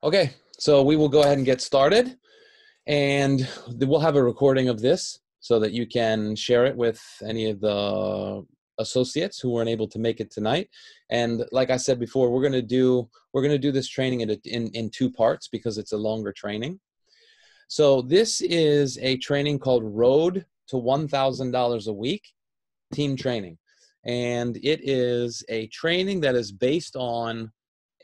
Okay, so we will go ahead and get started, and we'll have a recording of this so that you can share it with any of the associates who weren't able to make it tonight. And like I said before, we're gonna do this training in two parts because it's a longer training. So this is a training called Road to $1,000 a week team training, and it is a training that is based on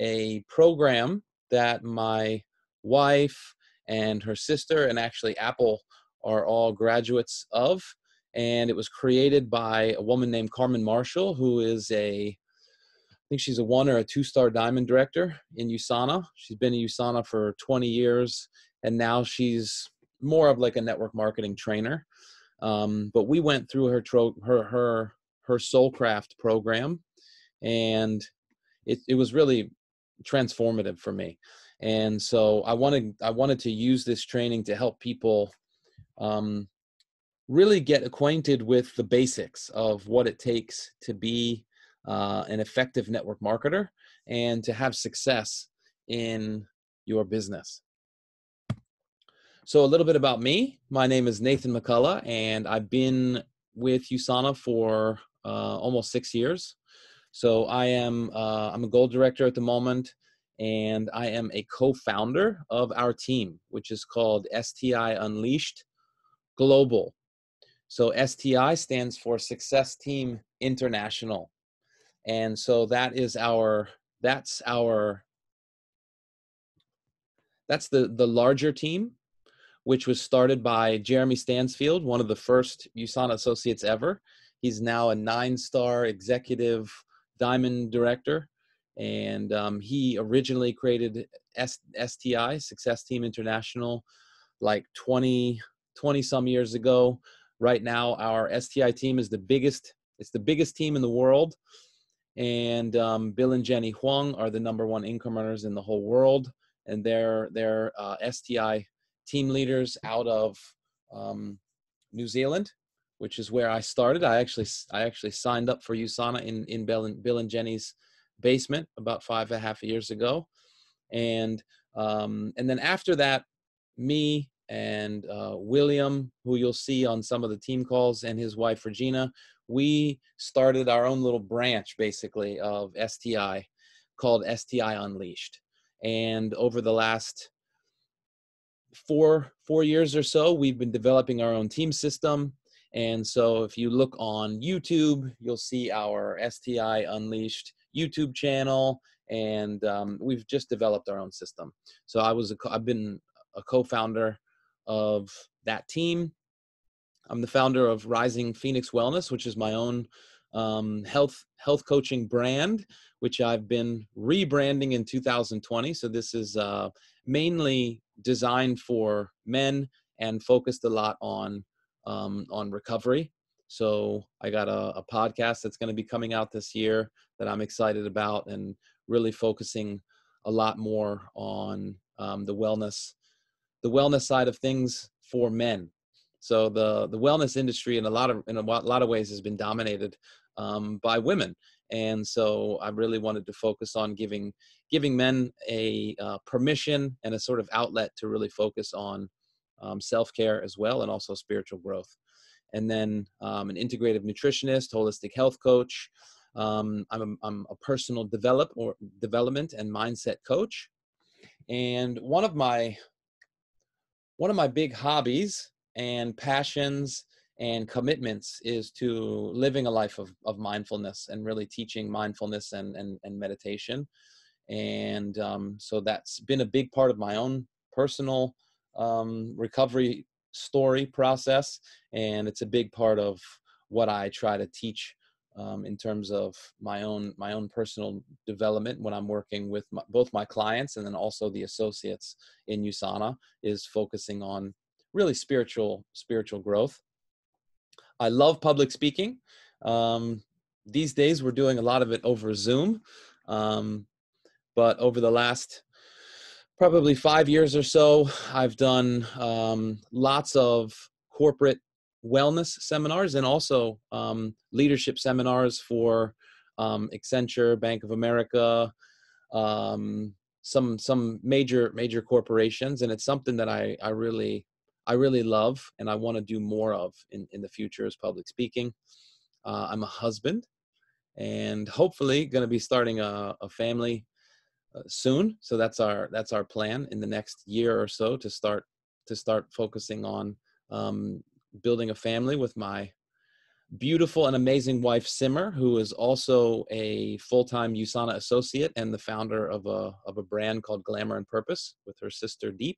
a program that my wife and her sister and actually Apple are all graduates of. And it was created by a woman named Carmen Marshall, who is I think she's a 1 or a 2-star diamond director in USANA. She's been in USANA for 20 years, and now she's more of like a network marketing trainer. But we went through her Soulcraft program, and it was really transformative for me. And so I wanted to use this training to help people really get acquainted with the basics of what it takes to be an effective network marketer and to have success in your business. So a little bit about me. My name is Nathan McCullough, and I've been with USANA for almost 6 years. So I'm a gold director at the moment, and I am a co-founder of our team, which is called STI Unleashed Global. So STI stands for Success Team International. And so that's the larger team, which was started by Jeremy Stansfield, one of the first USANA associates ever. He's now a 9-star executive diamond director. And he originally created STI, Success Team International, like 20 some years ago. Right now, our STI team is it's the biggest team in the world. And Bill and Jenny Huang are the #1 income earners in the whole world. And they're STI team leaders out of New Zealand, which is where I started. I actually signed up for USANA in Bill and Jenny's basement about 5.5 years ago. And then after that, me and William, who you'll see on some of the team calls, and his wife Regina, we started our own little branch basically of STI called STI Unleashed. And over the last four years or so, we've been developing our own team system. And so if you look on YouTube, you'll see our STI Unleashed YouTube channel, and we've just developed our own system. So I've been a co-founder of that team. I'm the founder of Rising Phoenix Wellness, which is my own health coaching brand, which I've been rebranding in 2020. So this is mainly designed for men and focused a lot on recovery. So I got a podcast that's going to be coming out this year that I'm excited about, and really focusing a lot more on the wellness side of things for men. So the wellness industry in a lot of ways has been dominated by women, and so I really wanted to focus on giving men a permission and a sort of outlet to really focus on self-care as well, and also spiritual growth. And then an integrative nutritionist, holistic health coach. I'm a personal development and mindset coach, and one of my big hobbies and passions and commitments is to living a life of mindfulness, and really teaching mindfulness and meditation. And so that's been a big part of my own personal recovery story process. And it's a big part of what I try to teach in terms of my own personal development when I'm working with both my clients and then also the associates in USANA, is focusing on really spiritual growth. I love public speaking. These days we're doing a lot of it over Zoom, but over the last probably 5 years or so, I've done lots of corporate wellness seminars, and also leadership seminars for Accenture, Bank of America, some major corporations, and it's something that I really love, and I want to do more of in the future, is public speaking. I'm a husband, and hopefully going to be starting a family soon. So that's our plan in the next year or so, to start focusing on building a family with my beautiful and amazing wife Simmer, who is also a full-time USANA associate and the founder of a brand called Glamour and Purpose with her sister Deep.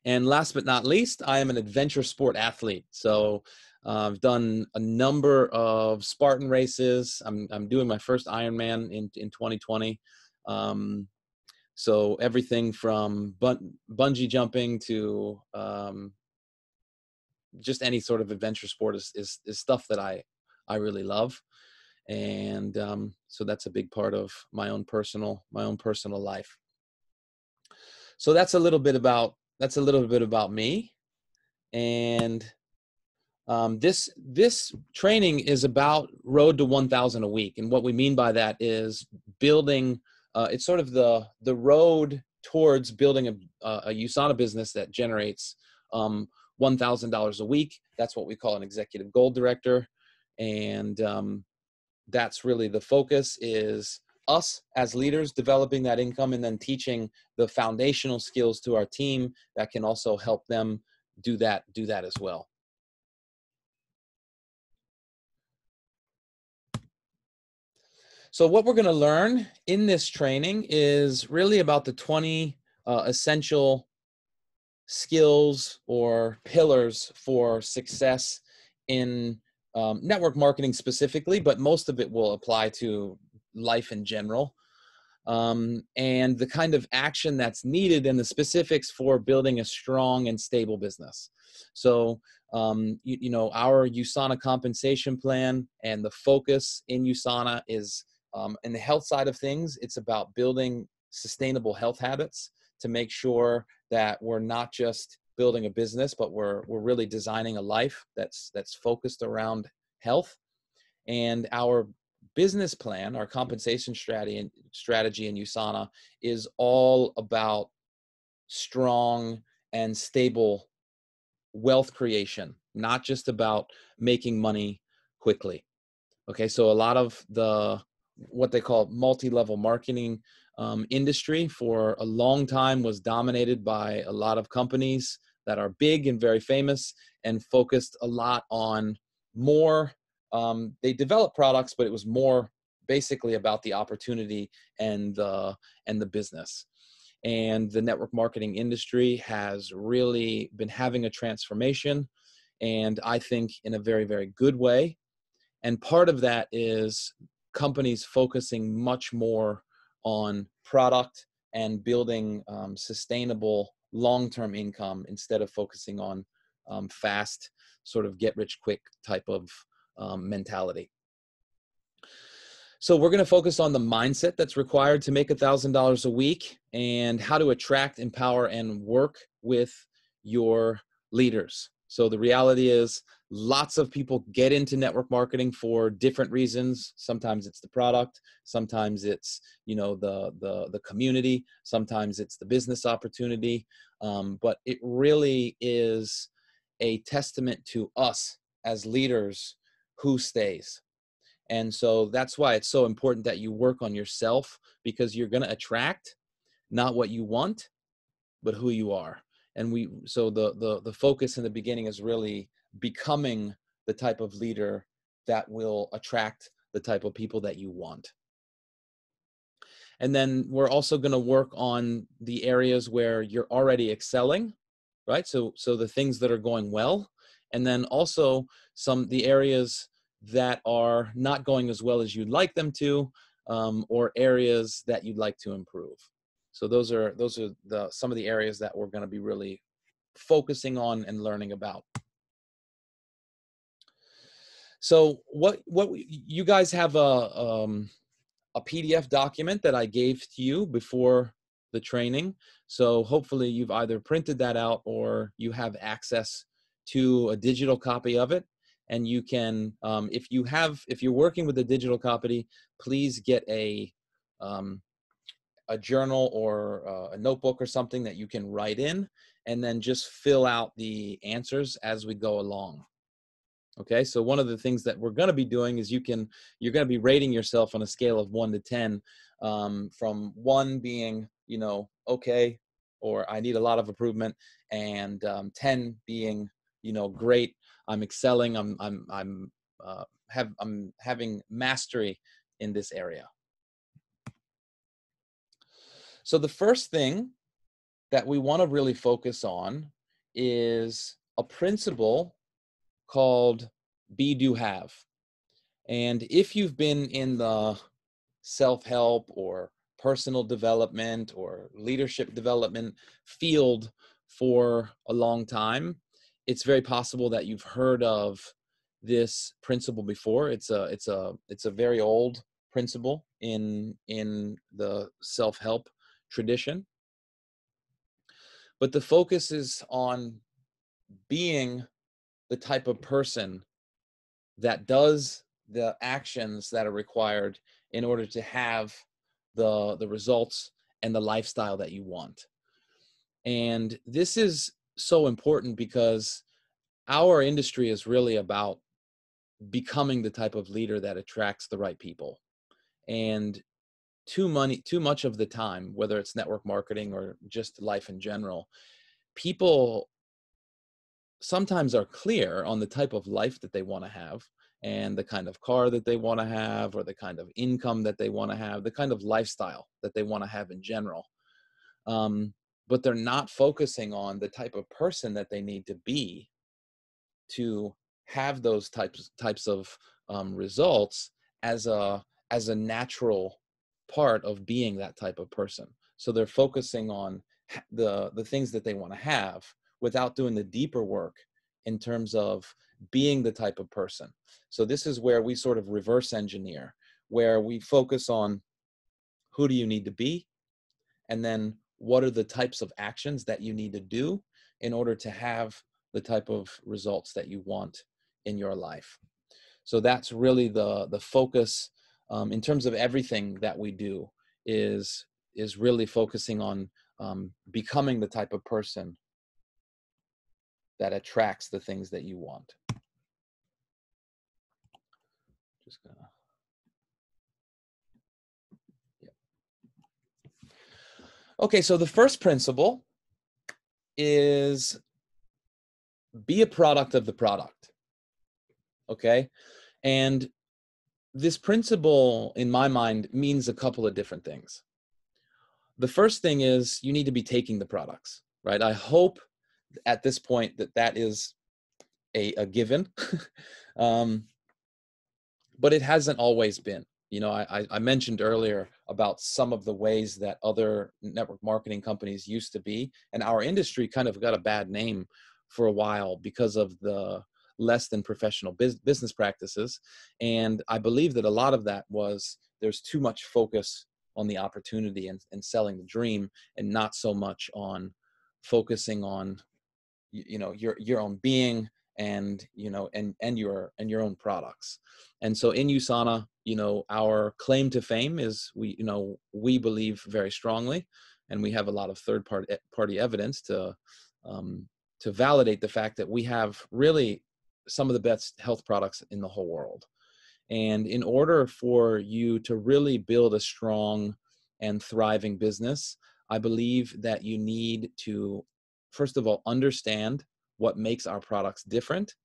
And last but not least, I am an adventure sport athlete. So I've done a number of Spartan races. I'm doing my first Ironman in 2020. So everything from bungee jumping to just any sort of adventure sport is stuff that I really love. And so that's a big part of my own personal life. So that's a little bit about me. And this training is about road to 1,000 a week. And what we mean by that is building, it's sort of the road towards building a USANA business that generates $1,000 a week. That's what we call an executive goal director. And that's really the focus, is us as leaders developing that income and then teaching the foundational skills to our team that can also help them do that as well. So what we're going to learn in this training is really about the 20 essential skills or pillars for success in network marketing specifically, but most of it will apply to life in general. And the kind of action that's needed and the specifics for building a strong and stable business. So, you know, our USANA compensation plan and the focus in USANA is in the health side of things. It's about building sustainable health habits to make sure that we're not just building a business, but we're really designing a life that's focused around health. And our business plan, our compensation strategy in USANA, is all about strong and stable wealth creation, not just about making money quickly. Okay, so a lot of what they call multi-level marketing industry for a long time was dominated by a lot of companies that are big and very famous and focused a lot on more. They developed products, but it was more basically about the opportunity and the business. And the network marketing industry has really been having a transformation, and I think in a very, very good way. And part of that is companies focusing much more on product and building sustainable long-term income instead of focusing on fast, sort of get-rich-quick type of mentality. So we're going to focus on the mindset that's required to make $1,000 a week and how to attract, empower, and work with your leaders. So the reality is lots of people get into network marketing for different reasons. Sometimes it's the product, sometimes it's, you know, the community, sometimes it's the business opportunity. But it really is a testament to us as leaders who stays. And so that's why it's so important that you work on yourself, because you're going to attract not what you want, but who you are. And so the focus in the beginning is really becoming the type of leader that will attract the type of people that you want. And then we're also going to work on the areas where you're already excelling, right? So the things that are going well, and then also the areas that are not going as well as you'd like them to, or areas that you'd like to improve. So those are some of the areas that we're going to be really focusing on and learning about. So what you guys have a PDF document that I gave to you before the training. So hopefully you've either printed that out or you have access to a digital copy of it. And you can, if you're working with a digital copy, please get a journal or a notebook or something that you can write in, and then just fill out the answers as we go along. Okay, so one of the things that we're going to be doing is you're going to be rating yourself on a scale of 1 to 10, from 1 being, okay, or I need a lot of improvement, and 10 being, great, I'm excelling, I'm having mastery in this area. So the first thing that we want to really focus on is a principle called be, do, have. And if you've been in the self-help or personal development or leadership development field for a long time, it's very possible that you've heard of this principle before. It's a very old principle in the self-help tradition. But the focus is on being the type of person that does the actions that are required in order to have the results and the lifestyle that you want. And this is so important because our industry is really about becoming the type of leader that attracts the right people. And too much of the time, whether it's network marketing or just life in general, people sometimes are clear on the type of life that they want to have and the kind of car that they want to have, or the kind of income that they want to have, the kind of lifestyle that they want to have in general. But they're not focusing on the type of person that they need to be to have those types of results as a natural part of being that type of person. So they're focusing on the things that they want to have without doing the deeper work in terms of being the type of person. So this is where we sort of reverse engineer, where we focus on who do you need to be, and then what are the types of actions that you need to do in order to have the type of results that you want in your life. So that's really the focus in terms of everything that we do, is really focusing on becoming the type of person that attracts the things that you want. Just gonna, yeah. Okay, so the first principle is be a product of the product. Okay, and this principle, in my mind, means a couple of different things. The first thing is you need to be taking the products, right? I hope at this point that is a given, but it hasn't always been. I mentioned earlier about some of the ways that other network marketing companies used to be, and our industry kind of got a bad name for a while because of the less than professional business practices. And I believe that a lot of that was there's too much focus on the opportunity and selling the dream, and not so much on focusing on your own being and and your own products. And so in USANA, our claim to fame is we believe very strongly, and we have a lot of third party evidence to validate the fact that we have really some of the best health products in the whole world. And in order for you to really build a strong and thriving business, I believe that you need to, first of all, understand what makes our products different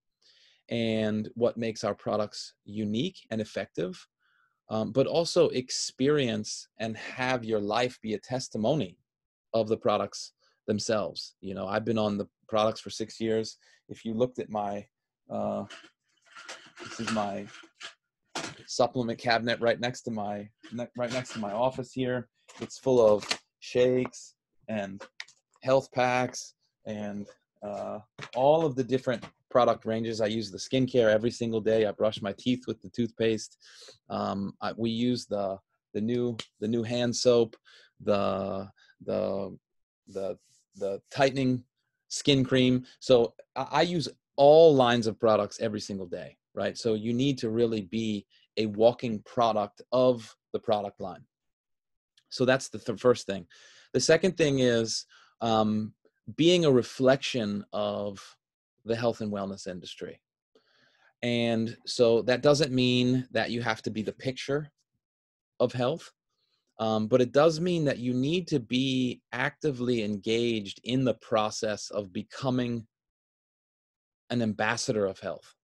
and what makes our products unique and effective, but also experience and have your life be a testimony of the products themselves. I've been on the products for 6 years. If you looked at my, this is my supplement cabinet right next to my office here. It's full of shakes and health packs and all of the different product ranges. I use the skincare every single day. I brush my teeth with the toothpaste. We use the new hand soap, the tightening skin cream. So I use all lines of products every single day, right? So you need to really be a walking product of the product line. So that's the first thing. The second thing is um, being a reflection of the health and wellness industry. And so that doesn't mean that you have to be the picture of health, but it does mean that you need to be actively engaged in the process of becoming an ambassador of health.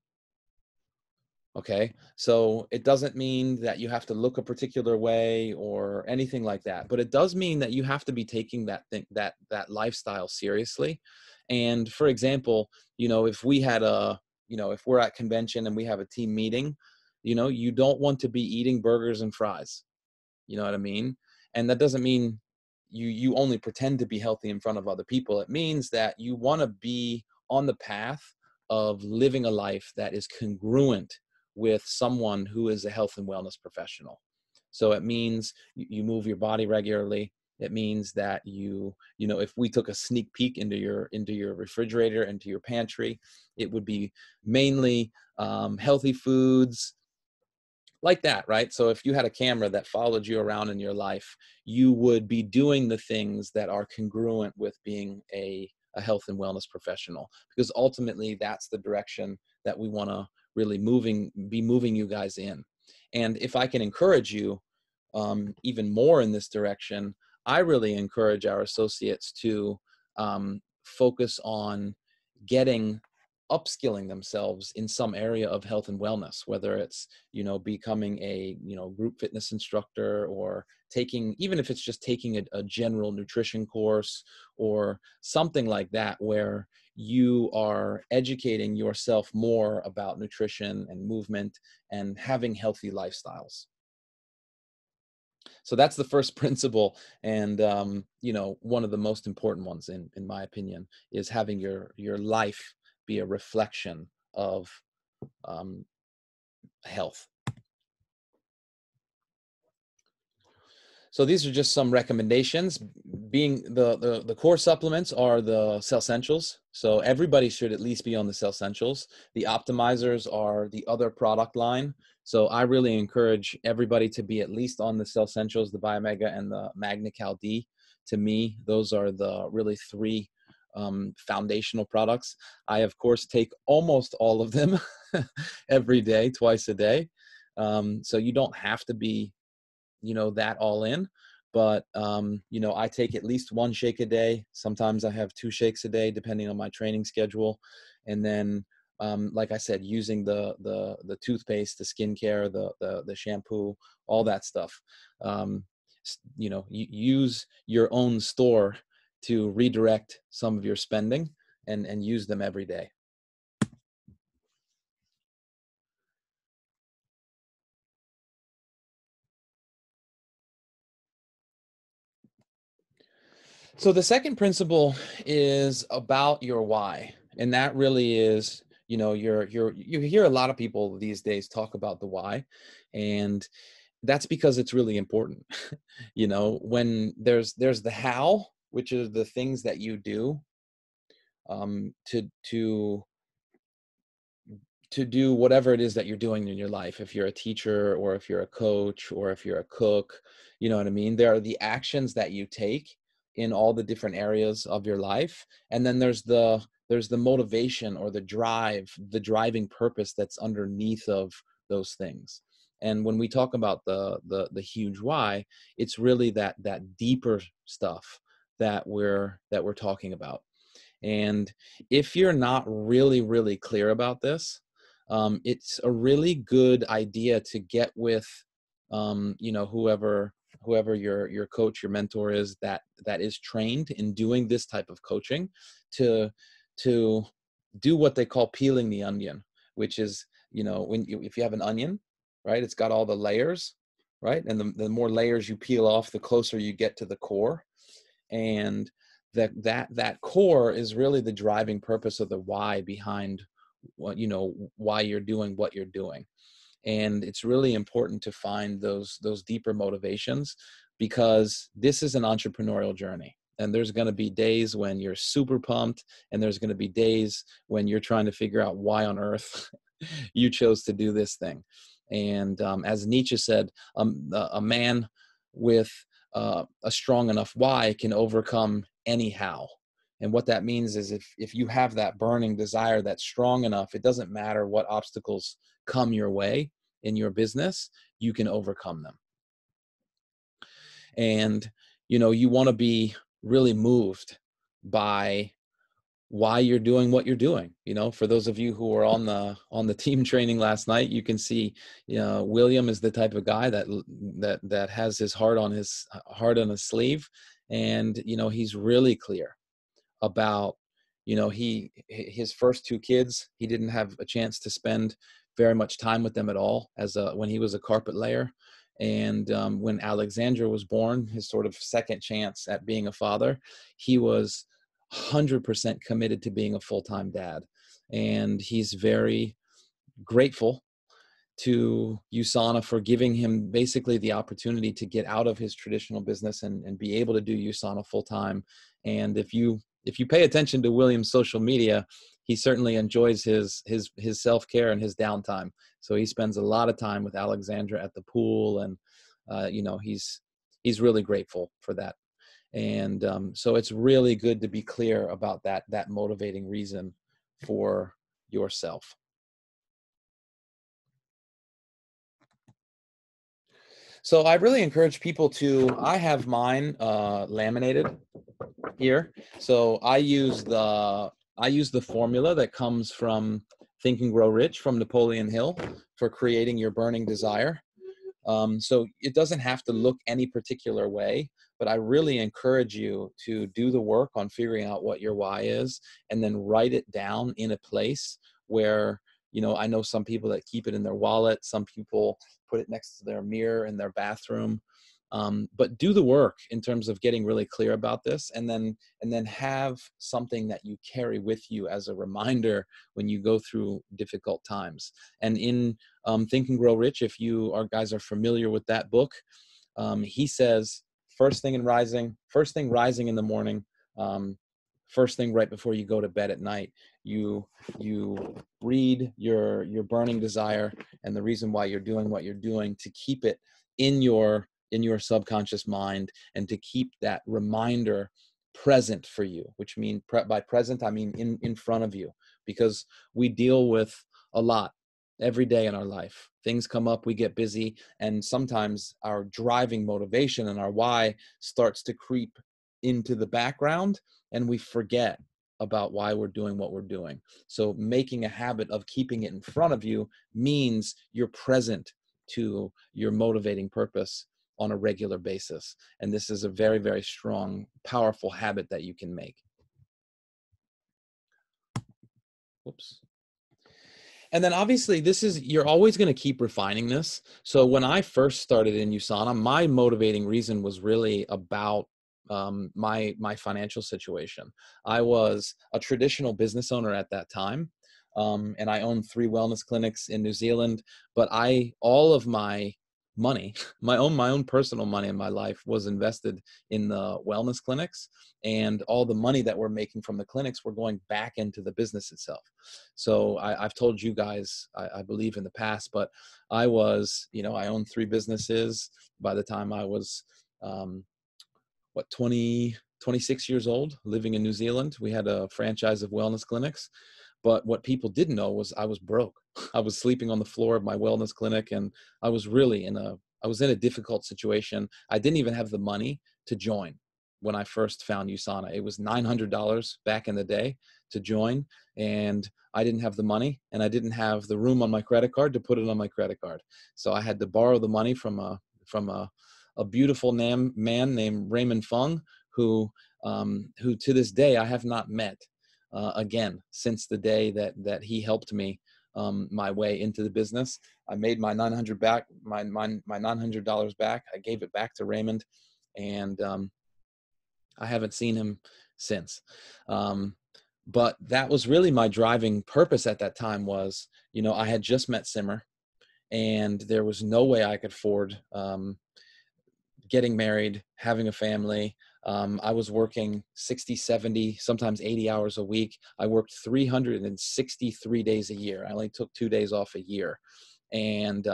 Okay, so it doesn't mean that you have to look a particular way or anything like that, but it does mean that you have to be taking that lifestyle seriously. And for example, if we had if we're at convention and we have a team meeting, you don't want to be eating burgers and fries. You know what I mean? And that doesn't mean you only pretend to be healthy in front of other people. It means that you want to be on the path of living a life that is congruent with someone who is a health and wellness professional. So it means you move your body regularly. It means that if we took a sneak peek into your refrigerator, into your pantry, it would be mainly healthy foods, like that, right? So if you had a camera that followed you around in your life, you would be doing the things that are congruent with being a health and wellness professional, because ultimately that's the direction that we want to really be moving you guys in. And if I can encourage you even more in this direction, I really encourage our associates to focus on upskilling themselves in some area of health and wellness, whether it's becoming a group fitness instructor, or even if it's just taking a general nutrition course or something like that, where you are educating yourself more about nutrition and movement and having healthy lifestyles. So that's the first principle, and one of the most important ones, in my opinion, is having your life be a reflection of um, health. So these are just some recommendations. Being the core supplements are the Cell Essentials. So everybody should at least be on the Cell Essentials. The optimizers are the other product line. So I really encourage everybody to be at least on the Cell Essentials, the Biomega and the Magna-Cal D. To me, those are the really three foundational products. I, of course, take almost all of them every day, twice a day. So you don't have to be that all in, but I take at least one shake a day. Sometimes I have two shakes a day depending on my training schedule. And then like I said, using the toothpaste, the skincare, the shampoo, all that stuff. You use your own store to redirect some of your spending, and use them every day. So the second principle is about your why. And that really is, you hear a lot of people these days talk about the why. And that's because it's really important. When there's the how, which is the things that you do to do whatever it is that you're doing in your life. If you're a teacher, or if you're a coach, or if you're a cook, you know what I mean? There are the actions that you take in all the different areas of your life. And then there's the motivation, or the driving purpose that's underneath of those things. And when we talk about the huge why, it's really that deeper stuff that we're talking about. And if you're not really, really clear about this, it's a really good idea to get with, whoever your coach, your mentor is, that is trained in doing this type of coaching, to do what they call peeling the onion, which is, if you have an onion, right, it's got all the layers, right? And the more layers you peel off, the closer you get to the core. And that core is really the driving purpose of the why behind why you're doing what you're doing. And it's really important to find those deeper motivations, because this is an entrepreneurial journey. And there's going to be days when you're super pumped, and there's going to be days when you're trying to figure out why on earth you chose to do this thing. And as Nietzsche said, a man with a strong enough why can overcome any how. And what that means is if you have that burning desire that's strong enough, it doesn't matter what obstacles come your way in your business, you can overcome them. And, you want to be really moved by why you're doing what you're doing. For those of you who were on the team training last night, you can see, William is the type of guy that has his heart on his sleeve, and he's really clear about, his first two kids. He didn't have a chance to spend very much time with them at all when he was a carpet layer. And when Alexandra was born, his sort of second chance at being a father, he was 100% committed to being a full-time dad. And he's very grateful to USANA for giving him basically the opportunity to get out of his traditional business and be able to do USANA full-time. And if you pay attention to William's social media, he certainly enjoys his self-care and his downtime. So he spends a lot of time with Alexandra at the pool, and he's really grateful for that. And so it's really good to be clear about that motivating reason for yourself. So I really encourage people I have mine laminated here. So I use the formula that comes from Think and Grow Rich from Napoleon Hill for creating your burning desire. So it doesn't have to look any particular way, but I really encourage you to do the work on figuring out what your why is, and then write it down in a place where, I know some people that keep it in their wallet, some people put it next to their mirror in their bathroom. But do the work in terms of getting really clear about this, and then have something that you carry with you as a reminder when you go through difficult times. And in Think and Grow Rich, if you guys are familiar with that book, he says first thing rising in the morning, first thing right before you go to bed at night, you read your burning desire and the reason why you're doing what you're doing, to keep it in your subconscious mind, and to keep that reminder present for you, which means by present, I mean in front of you, because we deal with a lot every day in our life. Things come up, we get busy, and sometimes our driving motivation and our why starts to creep into the background, and we forget about why we're doing what we're doing. So making a habit of keeping it in front of you means you're present to your motivating purpose on a regular basis. And this is a very, very strong, powerful habit that you can make. Whoops. And then obviously you're always going to keep refining this. So when I first started in USANA, my motivating reason was really about my financial situation. I was a traditional business owner at that time. And I owned 3 wellness clinics in New Zealand, but all of my money, my own personal money in my life, was invested in the wellness clinics, and all the money that we're making from the clinics were going back into the business itself. So I've told you guys, I believe in the past, but I owned 3 businesses by the time I was 26 years old, living in New Zealand. We had a franchise of wellness clinics. But what people didn't know was I was broke. I was sleeping on the floor of my wellness clinic, and I was really in a difficult situation. I didn't even have the money to join when I first found USANA. It was $900 back in the day to join, and I didn't have the money, and I didn't have the room on my credit card to put it on my credit card. So I had to borrow the money from a beautiful man named Raymond Fung, who to this day I have not met again since the day that he helped me my way into the business. I made my $900 back. My $900 back. I gave it back to Raymond, and I haven't seen him since. But that was really my driving purpose at that time. Was, I had just met Simmer, and there was no way I could afford getting married, having a family. I was working 60, 70, sometimes 80 hours a week. I worked 363 days a year. I only took 2 days off a year. And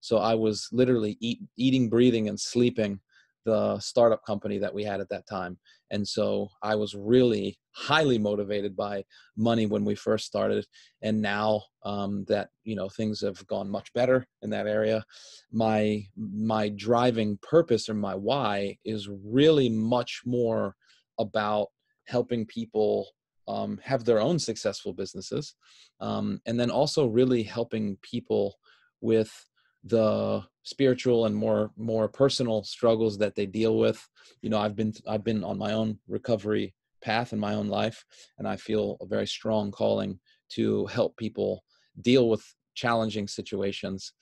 so I was literally eating, breathing, and sleeping the startup company that we had at that time. And so I was really highly motivated by money when we first started. And now that, things have gone much better in that area, my driving purpose, or my why, is really much more about helping people have their own successful businesses. And then also really helping people with the spiritual and more personal struggles that they deal with. I've been on my own recovery path in my own life, and I feel a very strong calling to help people deal with challenging situations.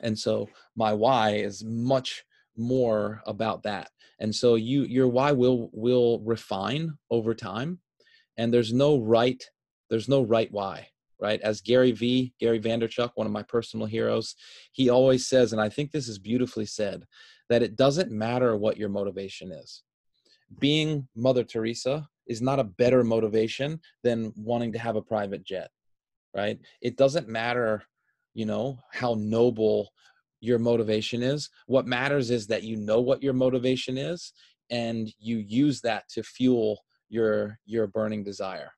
And so my why is much more about that. And so your why will refine over time, and there's no right why, right? As Gary Vaynerchuk, one of my personal heroes, he always says, and I think this is beautifully said, that it doesn't matter what your motivation is. Being Mother Teresa is not a better motivation than wanting to have a private jet, right? It doesn't matter, how noble your motivation is. What matters is that you know what your motivation is, and you use that to fuel your burning desire.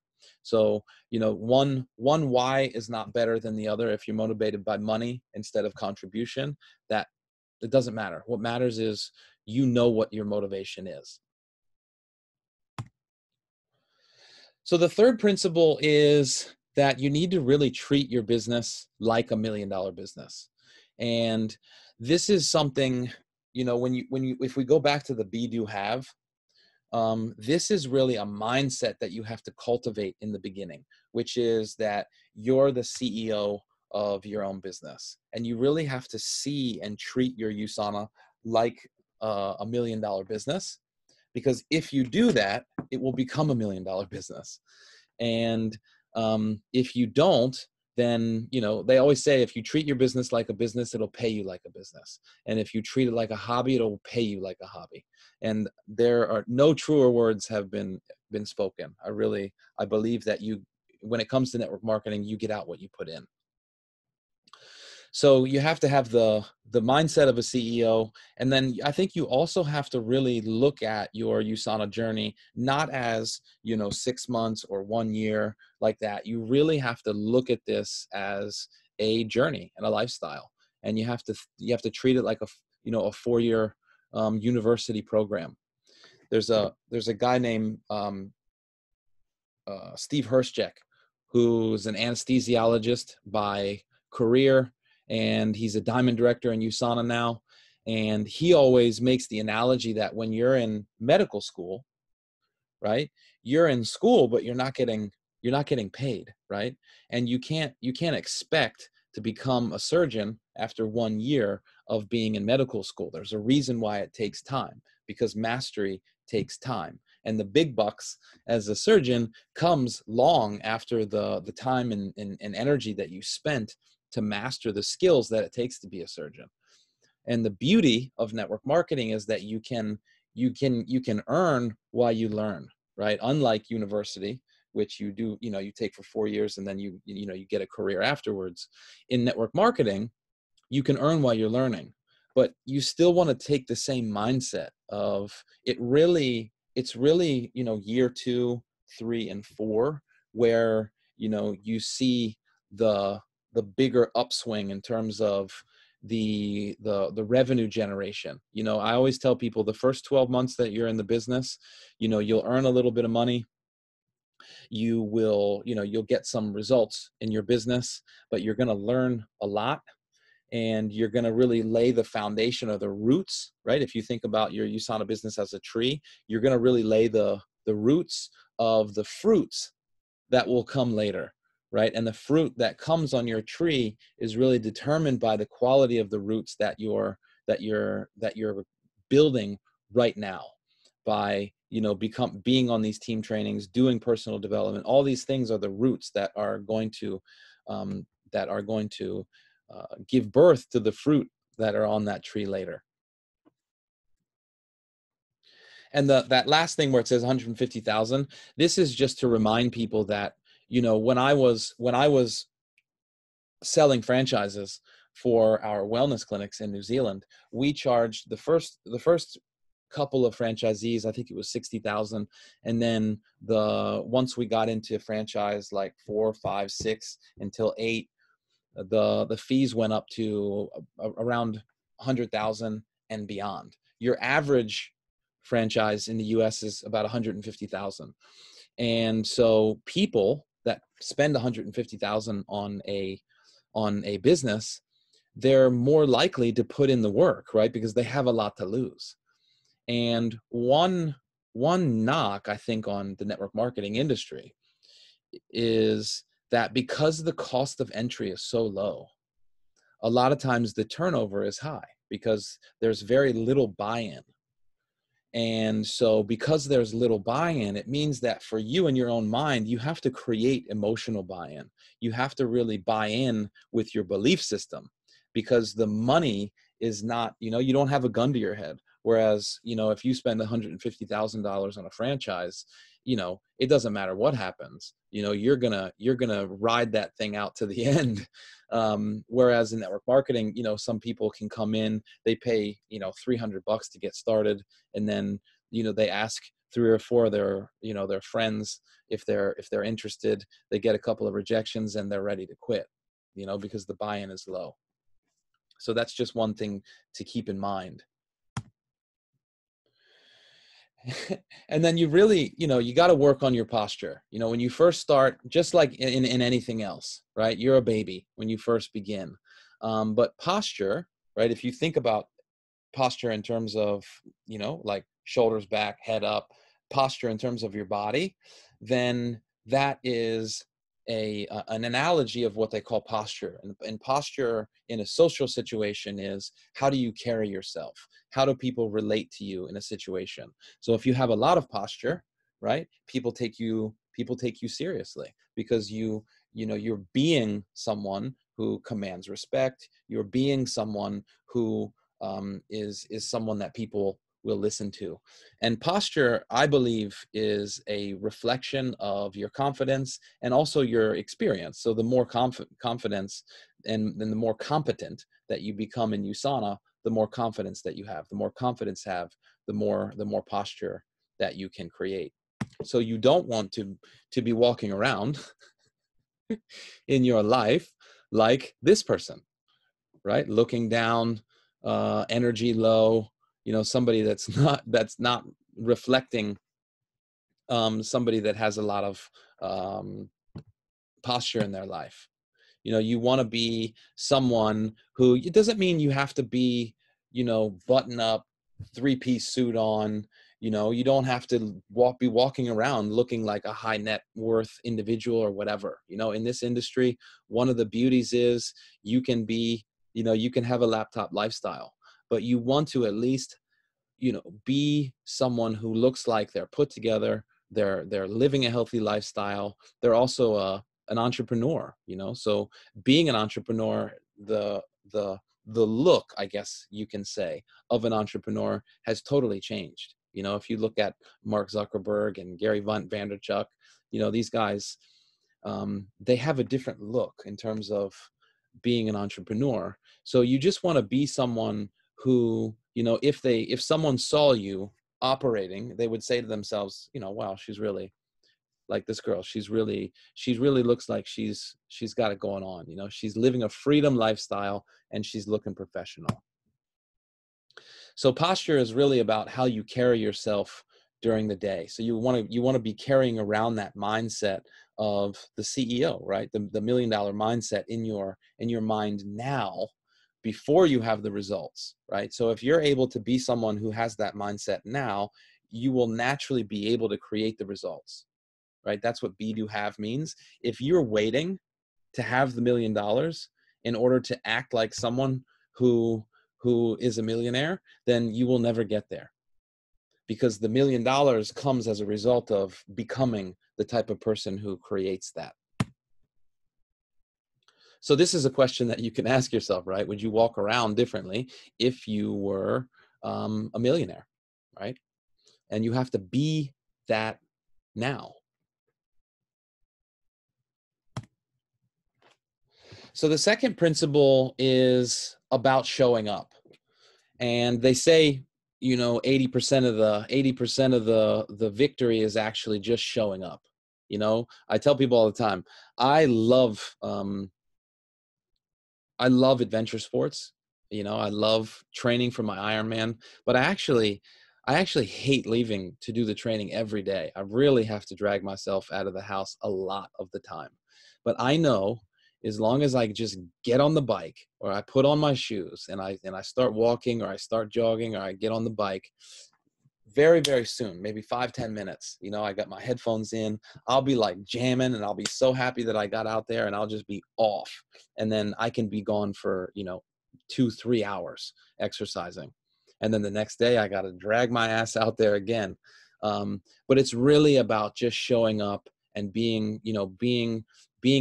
So, one why is not better than the other. If you're motivated by money instead of contribution, that it doesn't matter. What matters is what your motivation is. So the third principle is that you need to really treat your business like $1 million business. And this is something, if we go back to the be, do, have, this is really a mindset that you have to cultivate in the beginning, which is that you're the CEO of your own business. And you really have to see and treat your USANA like $1 million business. Because if you do that, it will become $1 million business. And if you don't, then, they always say, if you treat your business like a business, it'll pay you like a business. And if you treat it like a hobby, it'll pay you like a hobby. And there are no truer words have been spoken. I believe that when it comes to network marketing, you get out what you put in. So you have to have the mindset of a CEO. And then I think you also have to really look at your USANA journey, not as, 6 months or 1 year like that. You really have to look at this as a journey and a lifestyle. And you have to treat it like a 4-year university program. There's a guy named Steve Hirschek, who's an anesthesiologist by career, and he's a diamond director in USANA now. And he always makes the analogy that when you're in medical school, right, you're in school, but you're not getting paid, right? And you can't expect to become a surgeon after 1 year of being in medical school. There's a reason why it takes time, because mastery takes time. And the big bucks as a surgeon comes long after the time and energy that you spent to master the skills that it takes to be a surgeon. And the beauty of network marketing is that you can earn while you learn, right? Unlike university, which you do, you take for 4 years and then you get a career afterwards. In network marketing, you can earn while you're learning, but you still want to take the same mindset of it's really, year 2, 3, and 4, where, you see the bigger upswing in terms of the revenue generation. I always tell people the first 12 months that you're in the business, you'll earn a little bit of money. You will, you'll get some results in your business, but you're going to learn a lot. And you're going to really lay the foundation or the roots, right? If you think about your USANA business as a tree, you're going to really lay the roots of the fruits that will come later, right? And the fruit that comes on your tree is really determined by the quality of the roots that you're building right now, by being on these team trainings, doing personal development. All these things are the roots that are going to give birth to the fruit that are on that tree later. And that last thing where it says 150,000, this is just to remind people that, when I was selling franchises for our wellness clinics in New Zealand, we charged the first couple of franchisees, I think it was 60,000, and then once we got into franchise like 4, 5, 6 until 8, the fees went up to around 100,000 and beyond. Your average franchise in the US is about 150,000. And so people that spend 150,000 on a business, they're more likely to put in the work, right? Because they have a lot to lose. And one knock, I think, on the network marketing industry is that because the cost of entry is so low, a lot of times the turnover is high because there's very little buy-in. And so because there's little buy-in, it means that for you in your own mind, you have to create emotional buy-in. You have to really buy in with your belief system, because the money is not, you don't have a gun to your head. Whereas, if you spend $150,000 on a franchise, it doesn't matter what happens. You're gonna ride that thing out to the end. Whereas in network marketing, some people can come in, they pay, $300 to get started, and then, they ask 3 or 4 of their friends if they're interested. They get a couple of rejections and they're ready to quit, because the buy-in is low. So that's just one thing to keep in mind. And then you really, you got to work on your posture. When you first start, just like in anything else, right? You're a baby when you first begin. But posture, right? If you think about posture in terms of, like shoulders back, head up, posture in terms of your body, then that is an analogy of what they call posture. And posture in a social situation is, how do you carry yourself? How do people relate to you in a situation? So if you have a lot of posture, right, people take you seriously, because you're being someone who commands respect. You're being someone who is someone that people will listen to. And posture, I believe, is a reflection of your confidence and also your experience. So the more confidence and then the more competent that you become in USANA, the more confidence that you have. The more confidence have, the more posture that you can create. So you don't want to be walking around in your life like this person, right? Looking down, energy low, somebody that's not reflecting somebody that has a lot of posture in their life. You want to be someone who, it doesn't mean you have to be, button up, 3-piece suit on. You don't have to be walking around looking like a high net worth individual or whatever. In this industry, one of the beauties is you can be, you can have a laptop lifestyle, but you want to at least, be someone who looks like they're put together. They're living a healthy lifestyle. They're also an entrepreneur, so being an entrepreneur, the look, I guess you can say, of an entrepreneur has totally changed. If you look at Mark Zuckerberg and Gary Vaynerchuk, these guys, they have a different look in terms of being an entrepreneur. So you just want to be someone who, if someone saw you operating, they would say to themselves, wow, she's really like this girl. She really looks like she's got it going on. She's living a freedom lifestyle and she's looking professional. So posture is really about how you carry yourself during the day. So you want to be carrying around that mindset of the CEO, right? The $1 million mindset in your mind now, before you have the results, right? So if you're able to be someone who has that mindset now, you will naturally be able to create the results, right? That's what be, do, have means. If you're waiting to have the $1 million in order to act like someone who is a millionaire, then you will never get there, because the $1 million comes as a result of becoming the type of person who creates that. So this is a question that you can ask yourself, right? Would you walk around differently if you were a millionaire, right? And you have to be that now. So the second principle is about showing up. And they say, 80% of the victory is actually just showing up. I tell people all the time, I love adventure sports. I love training for my Ironman, but I actually hate leaving to do the training every day. I really have to drag myself out of the house a lot of the time. But I know as long as I just get on the bike, or I put on my shoes and I start walking, or I start jogging, or I get on the bike, very, very soon, maybe 5-10 minutes, I got my headphones in, I'll be like jamming, and I'll be so happy that I got out there, and I'll just be off. And then I can be gone for 2-3 hours exercising, and then the next day I got to drag my ass out there again. But it's really about just showing up and being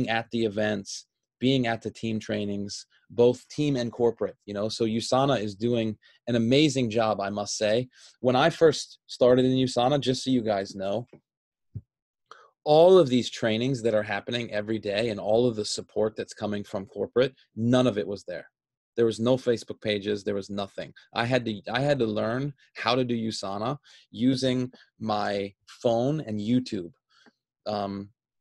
at the events, being at the team trainings, both team and corporate. So USANA is doing an amazing job, I must say. When I first started in USANA, just so you guys know, all of these trainings that are happening every day and all of the support that's coming from corporate, none of it was there. There was no Facebook pages. There was nothing. I had to learn how to do USANA using my phone and YouTube,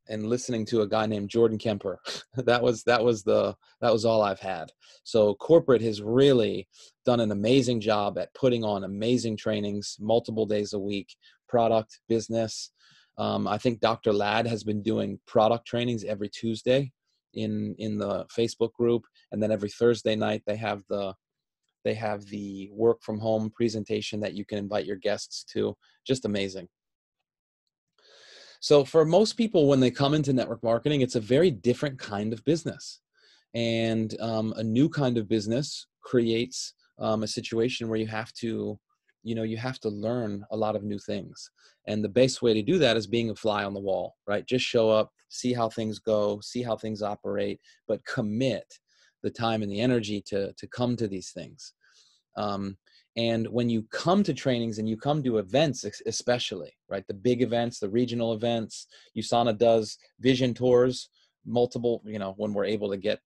and listening to a guy named Jordan Kemper. that was all I've had. So corporate has really done an amazing job at putting on amazing trainings multiple days a week, product, business. I think Dr. Ladd has been doing product trainings every Tuesday in the Facebook group, and then every Thursday night they have the work from home presentation that you can invite your guests to. Just amazing. So for most people, when they come into network marketing, it's a very different kind of business. And a new kind of business creates a situation where you have to learn a lot of new things. And the best way to do that is being a fly on the wall, right? Just show up, see how things go, see how things operate, but commit the time and the energy to come to these things. And when you come to trainings and you come to events, especially, right, the big events, the regional events, USANA does vision tours, multiple, when we're able to get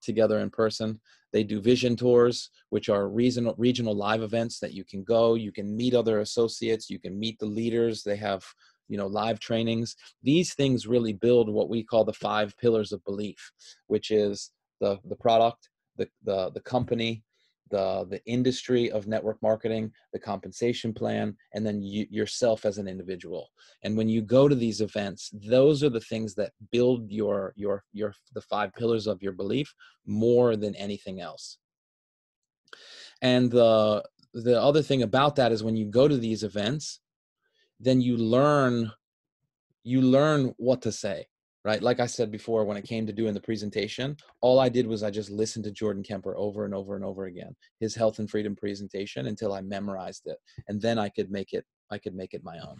together in person. They do vision tours, which are regional live events that you can go, you can meet other associates, you can meet the leaders. They have, live trainings. These things really build what we call the 5 pillars of belief, which is the product, the company, the industry of network marketing, the compensation plan, and then yourself as an individual. And when you go to these events, those are the things that build the 5 pillars of your belief more than anything else. And the other thing about that is when you go to these events, then you learn what to say, right? Like I said before, when it came to doing the presentation, all I did was I just listened to Jordan Kemper over and over and over again, his health and freedom presentation, until I memorized it. And then I could make it my own.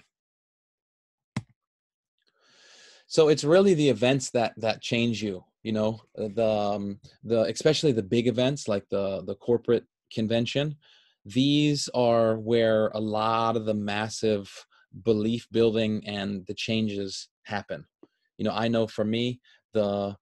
So it's really the events that change you, the especially the big events like the corporate convention. These are where a lot of the massive belief building and the changes happen. I know for me, the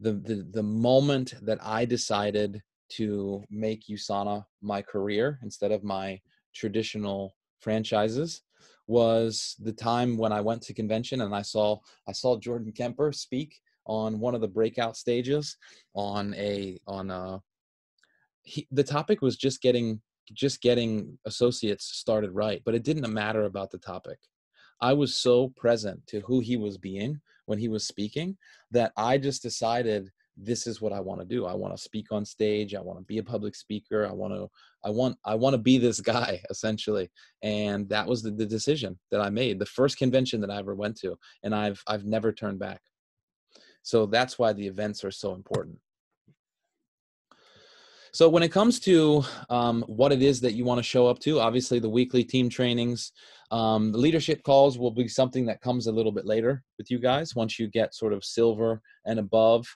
moment that I decided to make USANA my career instead of my traditional franchises was the time when I went to convention and I saw Jordan Kemper speak on one of the breakout stages the topic was just getting associates started right, but it didn't matter about the topic. I was so present to who he was being when he was speaking that I just decided, this is what I want to do. I want to speak on stage. I want to be a public speaker. I want to be this guy, essentially. And that was the decision that I made. The first convention that I ever went to, and I've never turned back. So that's why the events are so important. So when it comes to what it is that you want to show up to, obviously the weekly team trainings, the leadership calls will be something that comes a little bit later with you guys. Once you get sort of silver and above,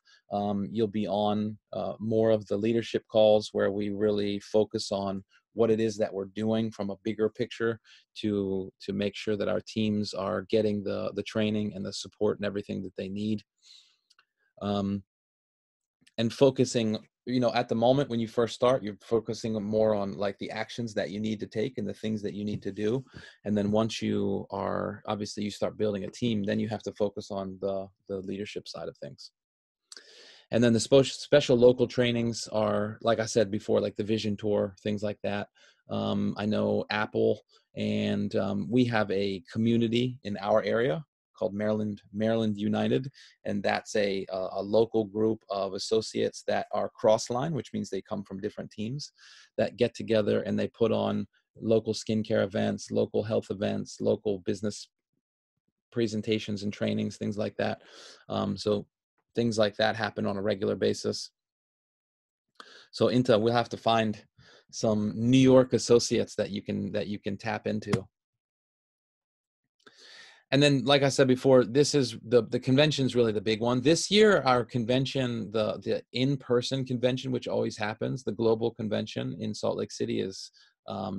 you'll be on more of the leadership calls where we really focus on what it is that we're doing from a bigger picture to make sure that our teams are getting the training and the support and everything that they need. and focusing, at the moment when you first start, you're focusing more on like the actions that you need to take and the things that you need to do. And then once you are, obviously you start building a team, then you have to focus on the leadership side of things. And then the special local trainings are, like I said before, like the vision tour, things like that. I know Apple, and we have a community in our area called Maryland United, and that's a local group of associates that are cross-line, which means they come from different teams that get together and they put on local skincare events, local health events, local business presentations and trainings, things like that. So things like that happen on a regular basis. So we'll have to find some New York associates that you can tap into. And then, like I said before, this is the convention is really the big one. This year, our convention, the in-person convention, which always happens, the global convention in Salt Lake City is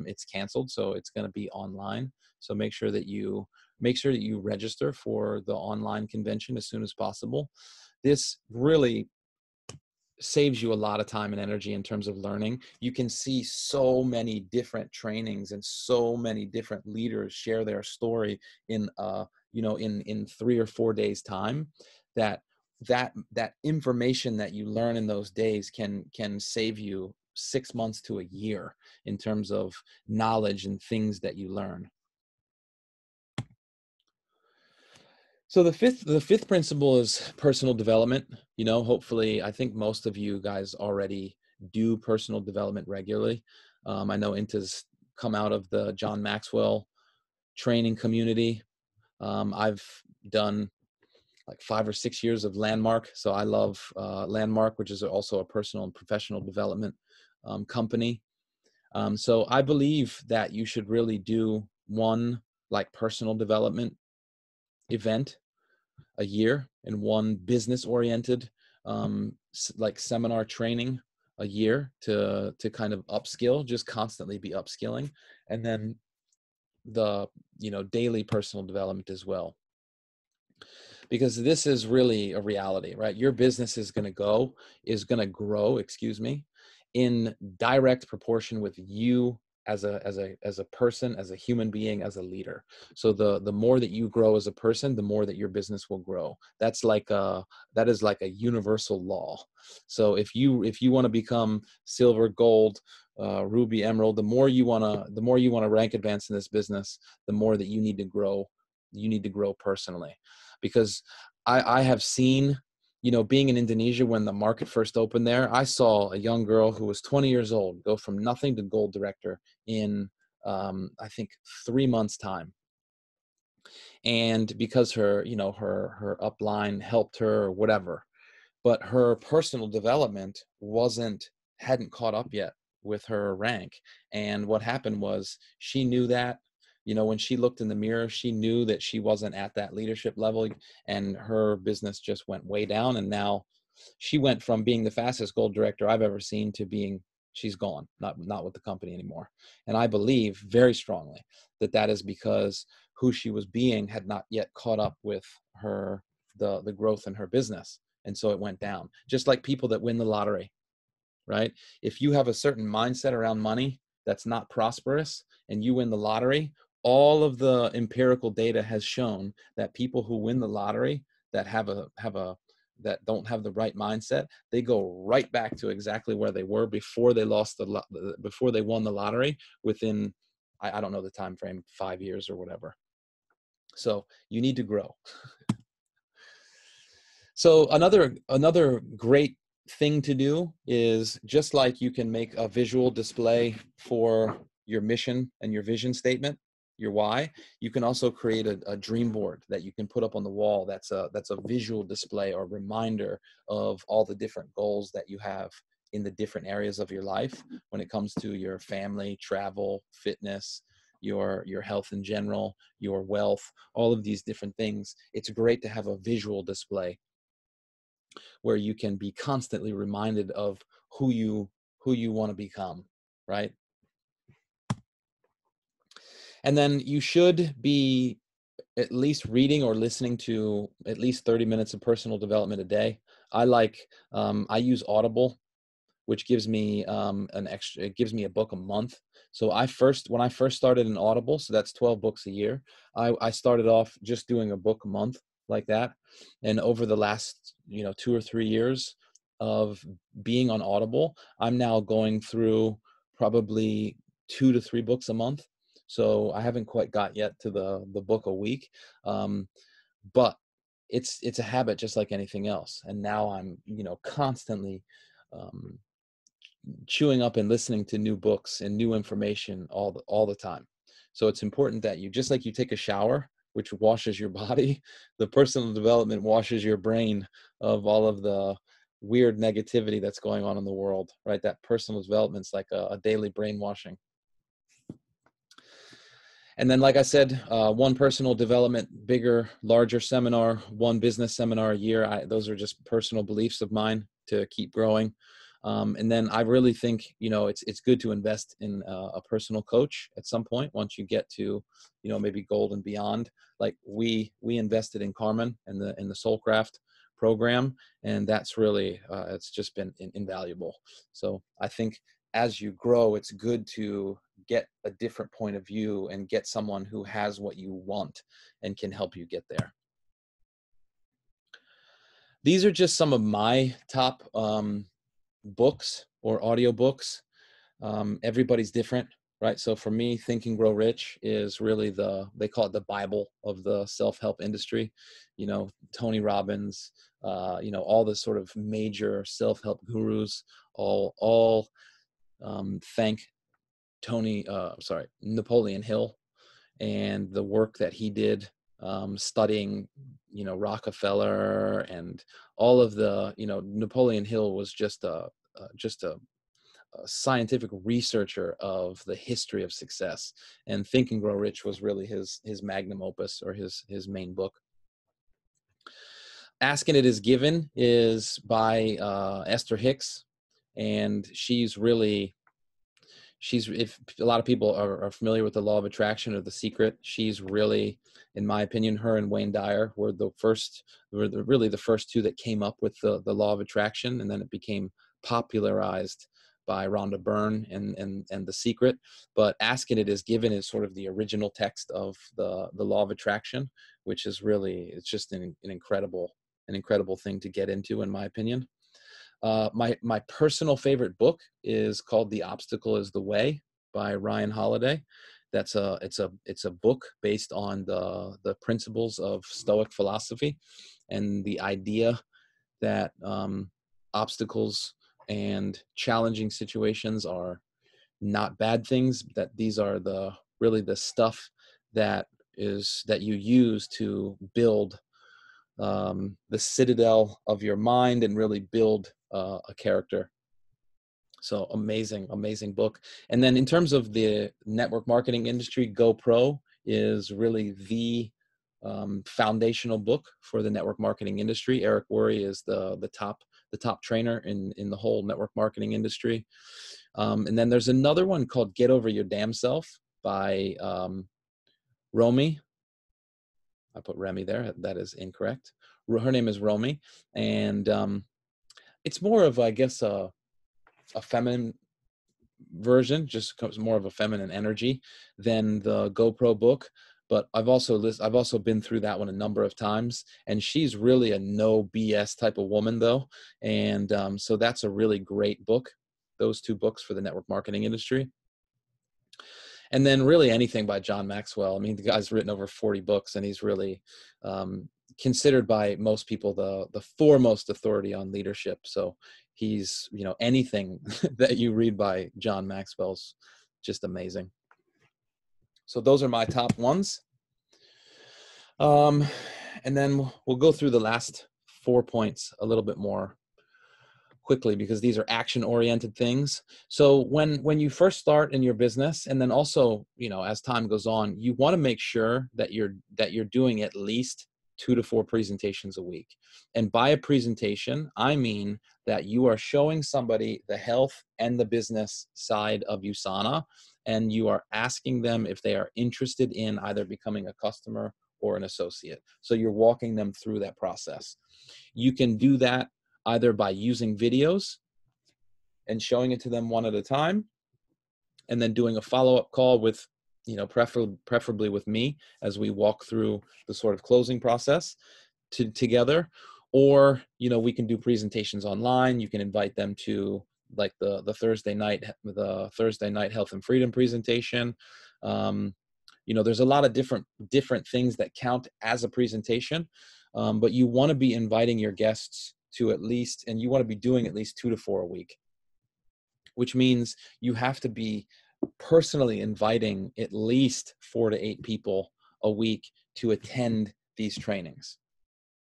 it's canceled, so it's going to be online. So make sure that you register for the online convention as soon as possible. This really saves you a lot of time and energy in terms of learning. You can see so many different trainings and so many different leaders share their story in in 3 or 4 days time, that information that you learn in those days can save you 6 months to a year in terms of knowledge and things that you learn. So the fifth principle is personal development. Hopefully, I think most of you guys already do personal development regularly. I know Inta's come out of the John Maxwell training community. I've done like 5 or 6 years of Landmark, so I love Landmark, which is also a personal and professional development company. So I believe that you should really do one like personal development event a year and one business oriented like seminar training a year to kind of upskill, just constantly be upskilling. And then the daily personal development as well, because this is really a reality, right? Your business is going to grow, in direct proportion with you as a person, as a human being, as a leader. So the more that you grow as a person, the more that your business will grow. That is like a universal law. So if you want to become silver, gold, ruby, emerald, the more you want to rank advance in this business, the more that you need to grow. You need to grow personally, because I have seen, being in Indonesia when the market first opened there, I saw a young girl who was 20 years old go from nothing to gold director in, I think, 3 months time. And because her upline helped her or whatever, but her personal development hadn't caught up yet with her rank. And what happened was, she knew that, when she looked in the mirror, she knew that she wasn't at that leadership level, and her business just went way down. And now she went from being the fastest gold director I've ever seen to she's gone, not with the company anymore. And I believe very strongly that is because who she was being had not yet caught up with the growth in her business. And so it went down. Just like people that win the lottery, right? If you have a certain mindset around money that's not prosperous and you win the lottery, all of the empirical data has shown that people who win the lottery that that don't have the right mindset, they go right back to exactly where they were before they before they won the lottery, within, I don't know the time frame, 5 years or whatever. So you need to grow. So another great thing to do is, just like you can make a visual display for your mission and your vision statement, your why, you can also create a dream board that you can put up on the wall. That's a visual display or reminder of all the different goals that you have in the different areas of your life, when it comes to your family, travel, fitness, your health in general, your wealth, all of these different things. It's great to have a visual display where you can be constantly reminded of who you want to become, right? And then you should be at least reading or listening to at least 30 minutes of personal development a day. I like, I use Audible, which gives me it gives me a book a month. So when I first started in Audible, so that's 12 books a year, I started off just doing a book a month like that. And over the last, 2 or 3 years of being on Audible, I'm now going through probably 2 to 3 books a month. So I haven't quite got yet to the book a week. Um, but it's a habit just like anything else. And now I'm, constantly, um, chewing up and listening to new books and new information all the time. So it's important that you, just like you take a shower, which washes your body, the personal development washes your brain of all of the weird negativity that's going on in the world, right? That personal development's like a daily brainwashing. And then, like I said, one personal development, bigger, larger seminar, one business seminar a year. Those are just personal beliefs of mine to keep growing. And then I really think, it's good to invest in a personal coach at some point once you get to, maybe gold and beyond. Like we invested in Carmen and the Soulcraft program, and that's really it's just been invaluable. So I think as you grow, it's good to get a different point of view and get someone who has what you want and can help you get there. These are just some of my top books or audiobooks. Everybody's different, right? So for me, Think and Grow Rich is really they call it the Bible of the self-help industry. Tony Robbins, all the sort of major self-help gurus, all thank Napoleon Hill and the work that he did, studying, Rockefeller and all of the, Napoleon Hill was just a scientific researcher of the history of success, and Think and Grow Rich was really his magnum opus, or his main book. Asking It Is Given is by Esther Hicks, and if a lot of people are familiar with the law of attraction or The Secret, she's really, in my opinion, her and Wayne Dyer were really the first two that came up with the law of attraction, and then it became popularized by Rhonda Byrne and The Secret. But Asking It Is Given is sort of the original text of the law of attraction, which is really, it's just an incredible thing to get into, in my opinion. My personal favorite book is called The Obstacle is the Way by Ryan Holiday. It's a book based on the principles of Stoic philosophy, and the idea that obstacles and challenging situations are not bad things, that these are really the stuff that you use to build the citadel of your mind and really build a character. So amazing book. And then in terms of the network marketing industry, GoPro is really the foundational book for the network marketing industry. Eric Worre is the top trainer in the whole network marketing industry. And then there's another one called Get Over Your Damn Self by Romy. I put Remy there. That is incorrect. Her name is Romy, and it's more of, I guess, a feminine version, just more of a feminine energy than the GoPro book. But I've also been through that one a number of times, and she's really a no BS type of woman, though, and so that's a really great book. Those two books for the network marketing industry. And then really anything by John Maxwell. I mean, the guy's written over 40 books, and he's really considered by most people the foremost authority on leadership. So he's, anything that you read by John Maxwell's just amazing. So those are my top ones. And then we'll go through the last 4 points a little bit more quickly, because these are action-oriented things. So when you first start in your business, and then also, as time goes on, you want to make sure that you're doing at least 2 to 4 presentations a week. And by a presentation, I mean that you are showing somebody the health and the business side of USANA, and you are asking them if they are interested in either becoming a customer or an associate. So you're walking them through that process. You can do that either by using videos and showing it to them one at a time, and then doing a follow-up call with, preferably with me as we walk through the sort of closing process together. Or, we can do presentations online. You can invite them to like the Thursday night Health and Freedom presentation. There's a lot of different things that count as a presentation, but you want to be inviting your guests to at least, and you want to be doing at least 2 to 4 a week, which means you have to be personally inviting at least 4 to 8 people a week to attend these trainings.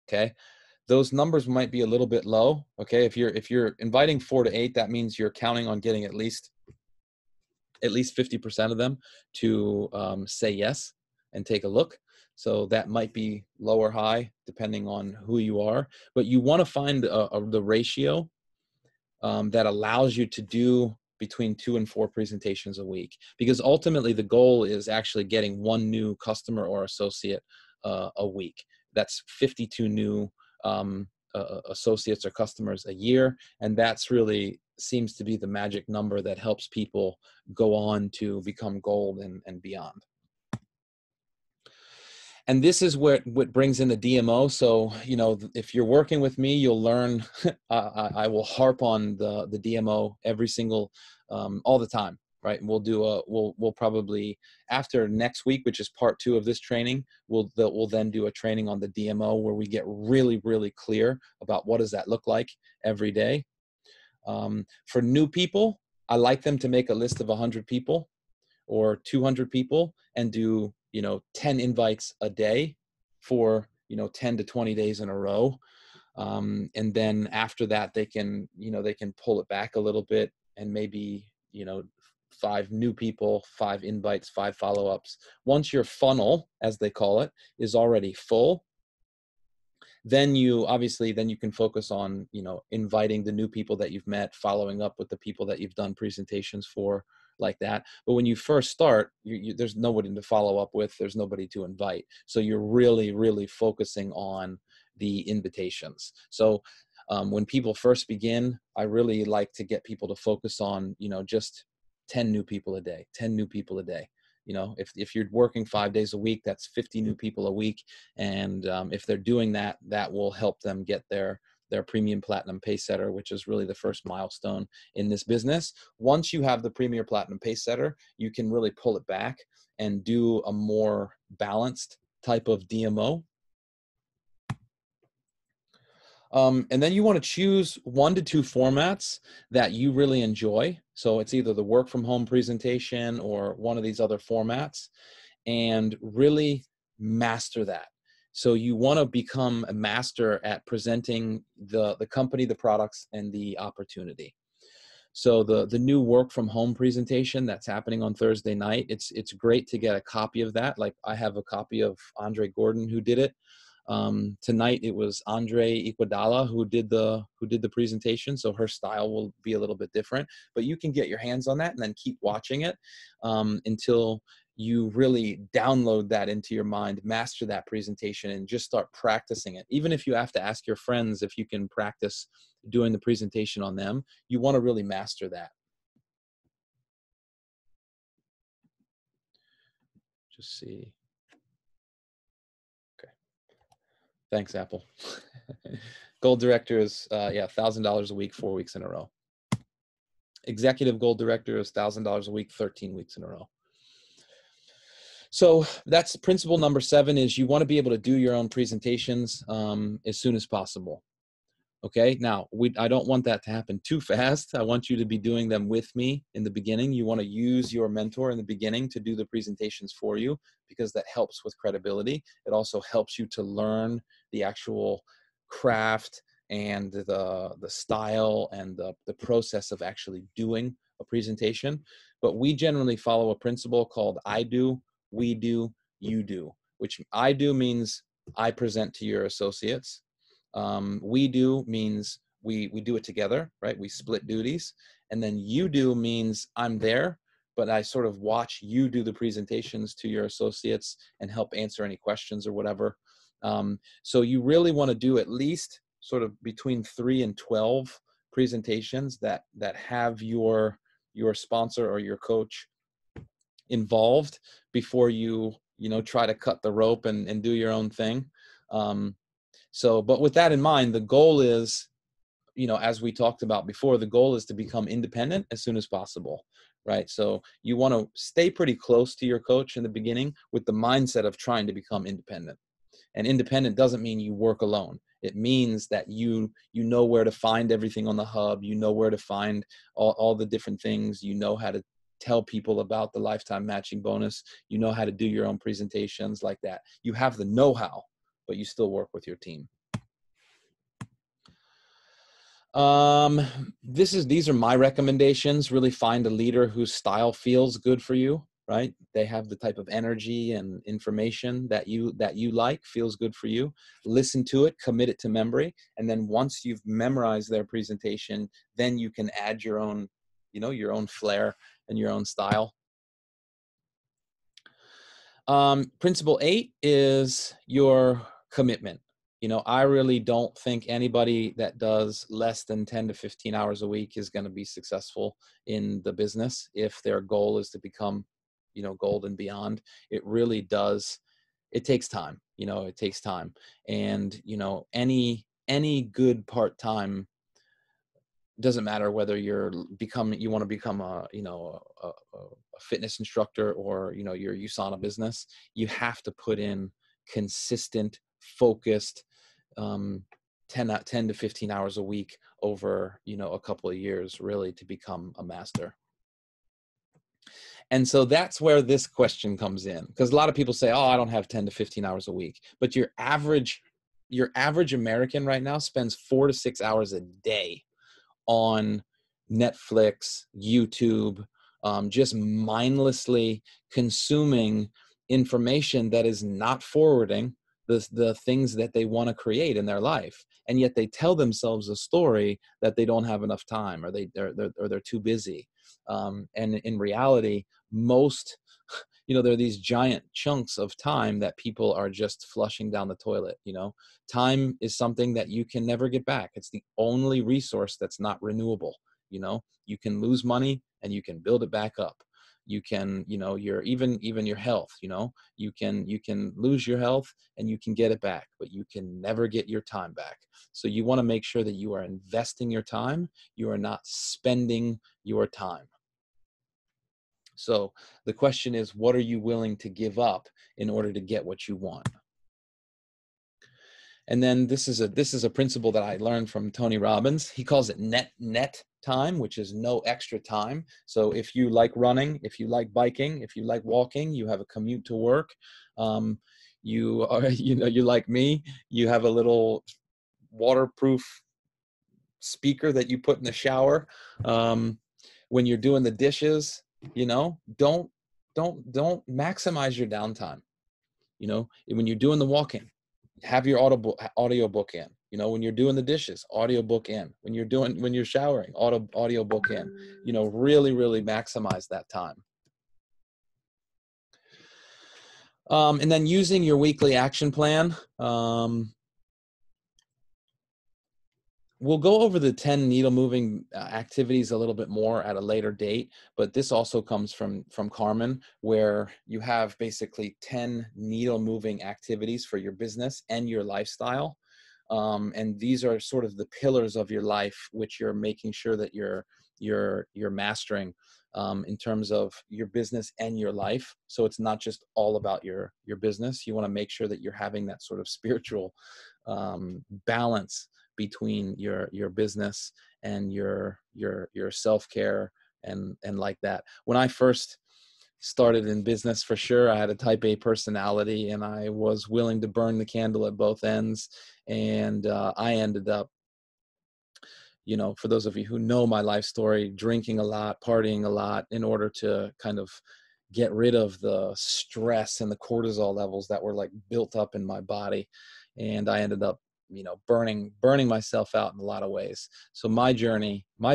Okay. Those numbers might be a little bit low. Okay. If you're inviting 4 to 8, that means you're counting on getting at least 50% of them to say yes and take a look. So that might be low or high depending on who you are, but you want to find the ratio that allows you to do between 2 and 4 presentations a week, because ultimately the goal is actually getting 1 new customer or associate a week. That's 52 new associates or customers a year, and that's really seems to be the magic number that helps people go on to become gold and beyond. And this is what brings in the DMO. So, if you're working with me, you'll learn, I will harp on the DMO every single, all the time, right? And we'll probably, after next week, which is part 2 of this training, we'll then do a training on the DMO where we get really, really clear about what does that look like every day. For new people, I like them to make a list of 100 people or 200 people and do 10 invites a day for 10 to 20 days in a row, and then after that they can pull it back a little bit and maybe 5 new people, 5 invites, 5 follow-ups. Once your funnel, as they call it, is already full, then you can focus on inviting the new people that you've met, following up with the people that you've done presentations for, like that. But when you first start, there's nobody to follow up with, there's nobody to invite, so you're really, really focusing on the invitations. So when people first begin, I really like to get people to focus on just 10 new people a day, 10 new people a day. If you're working 5 days a week, that's 50 new people a week. And if they're doing that, that will help them get their premium platinum pace setter, which is really the first milestone in this business. Once you have the premier platinum pace setter, you can really pull it back and do a more balanced type of DMO. And then you want to choose 1 to 2 formats that you really enjoy. So it's either the work from home presentation or one of these other formats, and really master that. So you want to become a master at presenting the company, the products, and the opportunity. So the new work from home presentation that's happening on Thursday night, it's great to get a copy of that. Like I have a copy of Andre Gordon, who did it. Tonight it was Andre Iguodala who did the presentation, so her style will be a little bit different. But you can get your hands on that and then keep watching it until you really download that into your mind, master that presentation, and just start practicing it. Even if you have to ask your friends if you can practice doing the presentation on them, you want to really master that. Just see. Okay. Thanks, Apple. Gold director is $1,000 a week, 4 weeks in a row. Executive gold director is $1,000 a week, 13 weeks in a row. So that's principle number 7, is you want to be able to do your own presentations as soon as possible. Okay, now I don't want that to happen too fast. I want you to be doing them with me in the beginning. You want to use your mentor in the beginning to do the presentations for you, because that helps with credibility. It also helps you to learn the actual craft and the style and the process of actually doing a presentation. But we generally follow a principle called I do, we do, you do, which I do means I present to your associates. We do means we do it together, right? We split duties. And then you do means I'm there, but I sort of watch you do the presentations to your associates and help answer any questions or whatever. So you really want to do at least sort of between 3 and 12 presentations that have your sponsor or your coach involved before you try to cut the rope and do your own thing. But with that in mind, the goal is, as we talked about before, the goal is to become independent as soon as possible, right? So you want to stay pretty close to your coach in the beginning with the mindset of trying to become independent. And independent doesn't mean you work alone. It means that you know where to find everything on the hub. You know where to find all the different things. You know how to tell people about the lifetime matching bonus. You know how to do your own presentations like that. You have the know-how, but you still work with your team. These are my recommendations. Really find a leader whose style feels good for you, right? They have the type of energy and information that you like, feels good for you. Listen to it, commit it to memory. And then once you've memorized their presentation, then you can add your own, your own flair and your own style. Principle 8 is your commitment. I really don't think anybody that does less than 10 to 15 hours a week is going to be successful in the business if their goal is to become, gold and beyond. It really does. It takes time. It takes time. And, any good part-time, doesn't matter whether you want to become a fitness instructor or, your USANA business, you have to put in consistent, focused, 10 to 15 hours a week over, a couple of years really to become a master. And so that's where this question comes in, because a lot of people say, oh, I don't have 10 to 15 hours a week, but your average American right now spends 4 to 6 hours a day on Netflix, YouTube, just mindlessly consuming information that is not forwarding the things that they want to create in their life. And yet they tell themselves a story that they don't have enough time, or they're too busy. And in reality, most, there are these giant chunks of time that people are just flushing down the toilet. Time is something that you can never get back. It's the only resource that's not renewable. You can lose money and you can build it back up. You can, even your health, you can lose your health and you can get it back, but you can never get your time back. So you want to make sure that you are investing your time. You are not spending your time. So the question is, what are you willing to give up in order to get what you want? And then this is a principle that I learned from Tony Robbins. He calls it net time, which is no extra time. So if you like running, if you like biking, if you like walking, you have a commute to work, you like me, you have a little waterproof speaker that you put in the shower. When you're doing the dishes, don't maximize your downtime. When you're doing the walking, have your audio book in. When you're doing the dishes, audio book in. When you're showering, audio book in. Really, really maximize that time. And then using your weekly action plan. We'll go over the 10 needle moving activities a little bit more at a later date, but this also comes from Carmen, where you have basically 10 needle moving activities for your business and your lifestyle. And these are sort of the pillars of your life, which you're making sure that you're mastering in terms of your business and your life. So it's not just all about your business. You want to make sure that you're having that sort of spiritual balance between your business and your self-care and like that. When I first started in business, for sure, I had a type A personality and I was willing to burn the candle at both ends. And I ended up, for those of you who know my life story, drinking a lot, partying a lot in order to kind of get rid of the stress and the cortisol levels that were like built up in my body. And I ended up burning myself out in a lot of ways. So my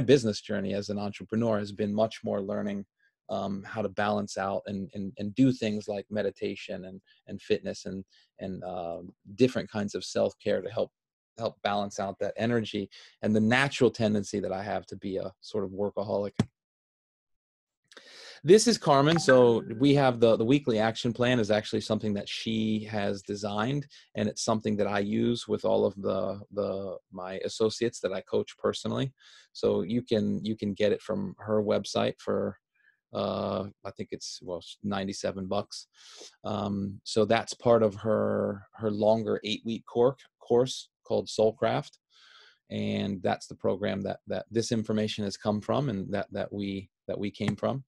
business journey as an entrepreneur has been much more learning how to balance out and do things like meditation and fitness and different kinds of self-care to help balance out that energy and the natural tendency that I have to be a sort of workaholic. This is Carmen. So we have the weekly action plan is actually something that she has designed, and it's something that I use with all of my associates that I coach personally. So you can get it from her website for I think it's 97 bucks. So that's part of her longer 8-week course called Soulcraft. And that's the program that this information has come from, and that we came from.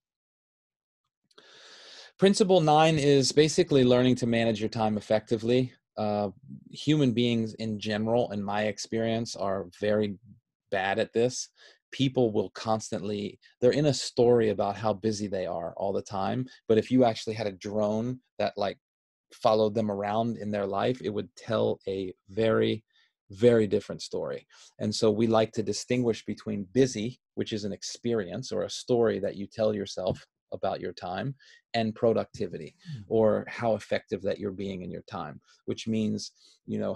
Principle 9 is basically learning to manage your time effectively. Human beings in general, in my experience, are very bad at this. People will constantly, they're in a story about how busy they are all the time. But if you actually had a drone that like followed them around in their life, it would tell a very, very different story. And so we like to distinguish between busy, which is an experience or a story that you tell yourself about your time, and productivity, or how effective that you're being in your time, which means,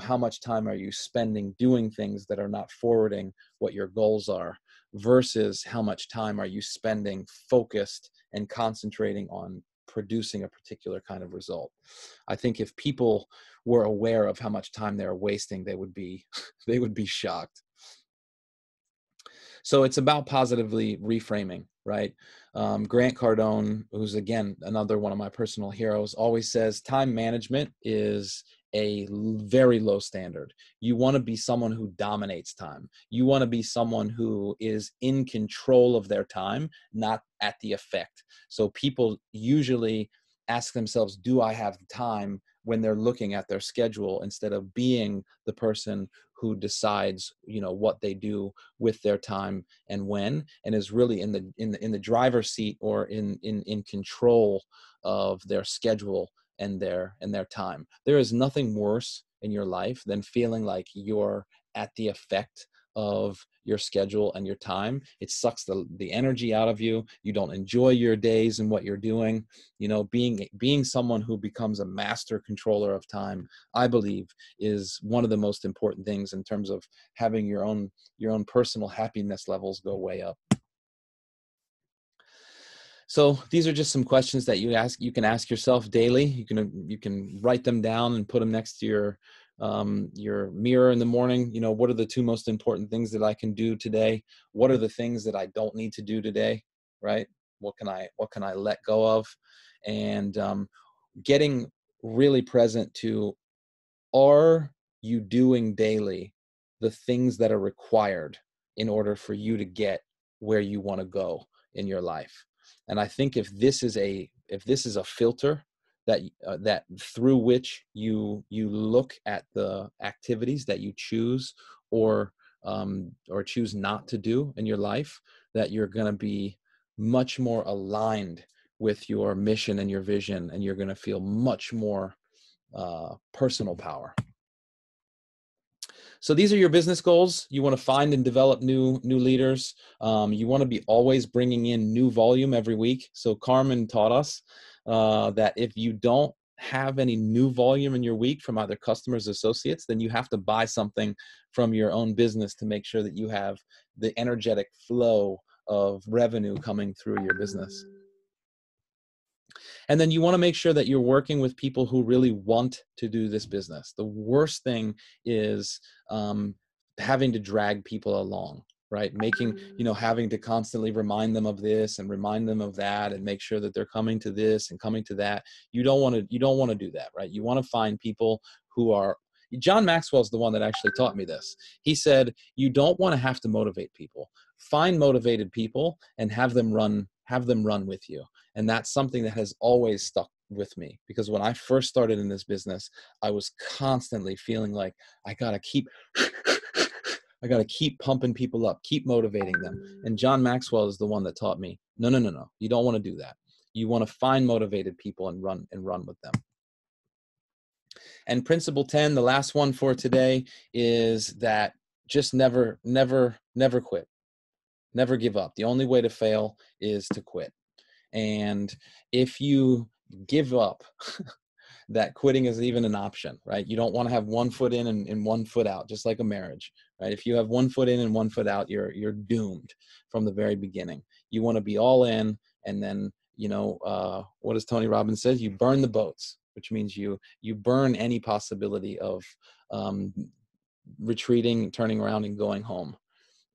how much time are you spending doing things that are not forwarding what your goals are, versus how much time are you spending focused and concentrating on producing a particular kind of result. I think if people were aware of how much time they're wasting, they would be shocked. So it's about positively reframing, right? Grant Cardone, who's again another one of my personal heroes, always says time management is a very low standard. You want to be someone who dominates time. You want to be someone who is in control of their time, not at the effect. So people usually ask themselves, do I have time, when they're looking at their schedule, instead of being the person who decides, what they do with their time and when, and is really in the driver's seat, or in control of their schedule and their time. There is nothing worse in your life than feeling like you're at the effect of your schedule and your time. It sucks the energy out of you. You don't enjoy your days and what you're doing. Being someone who becomes a master controller of time, I believe, is one of the most important things in terms of having your own personal happiness levels go way up. So these are just some questions that you can ask yourself daily. You can write them down and put them next to your mirror in the morning. What are the 2 most important things that I can do today? What are the things that I don't need to do today, right? What can I let go of? And getting really present to, are you doing daily the things that are required in order for you to get where you want to go in your life? And I think if this is a filter that through which you look at the activities that you choose or choose not to do in your life, that you're going to be much more aligned with your mission and your vision, and you're going to feel much more personal power. So these are your business goals. You want to find and develop new leaders. You want to be always bringing in new volume every week. So Carmen taught us that if you don't have any new volume in your week from either customers or associates, then you have to buy something from your own business to make sure that you have the energetic flow of revenue coming through your business. And then you want to make sure that you're working with people who really want to do this business. The worst thing is having to drag people along, right? Having to constantly remind them of this and remind them of that, and make sure that they're coming to this and coming to that. You don't want to do that, right? You want to find people who are. John Maxwell's the one that actually taught me this. He said, you don't want to have to motivate people. Find motivated people and have them run with you. And that's something that has always stuck with me, because when I first started in this business, I was constantly feeling like I gotta keep pumping people up, keep motivating them. And John Maxwell is the one that taught me, no. You don't want to do that. You want to find motivated people and run with them. And principle 10, the last one for today, is that just never quit. Never give up. The only way to fail is to quit. And if you give up, that quitting is even an option, right? You don't want to have one foot in and one foot out, just like a marriage, right? If you have one foot in and one foot out, you're doomed from the very beginning. You want to be all in, and then, what does Tony Robbins says? You burn the boats, which means you burn any possibility of retreating, turning around, and going home.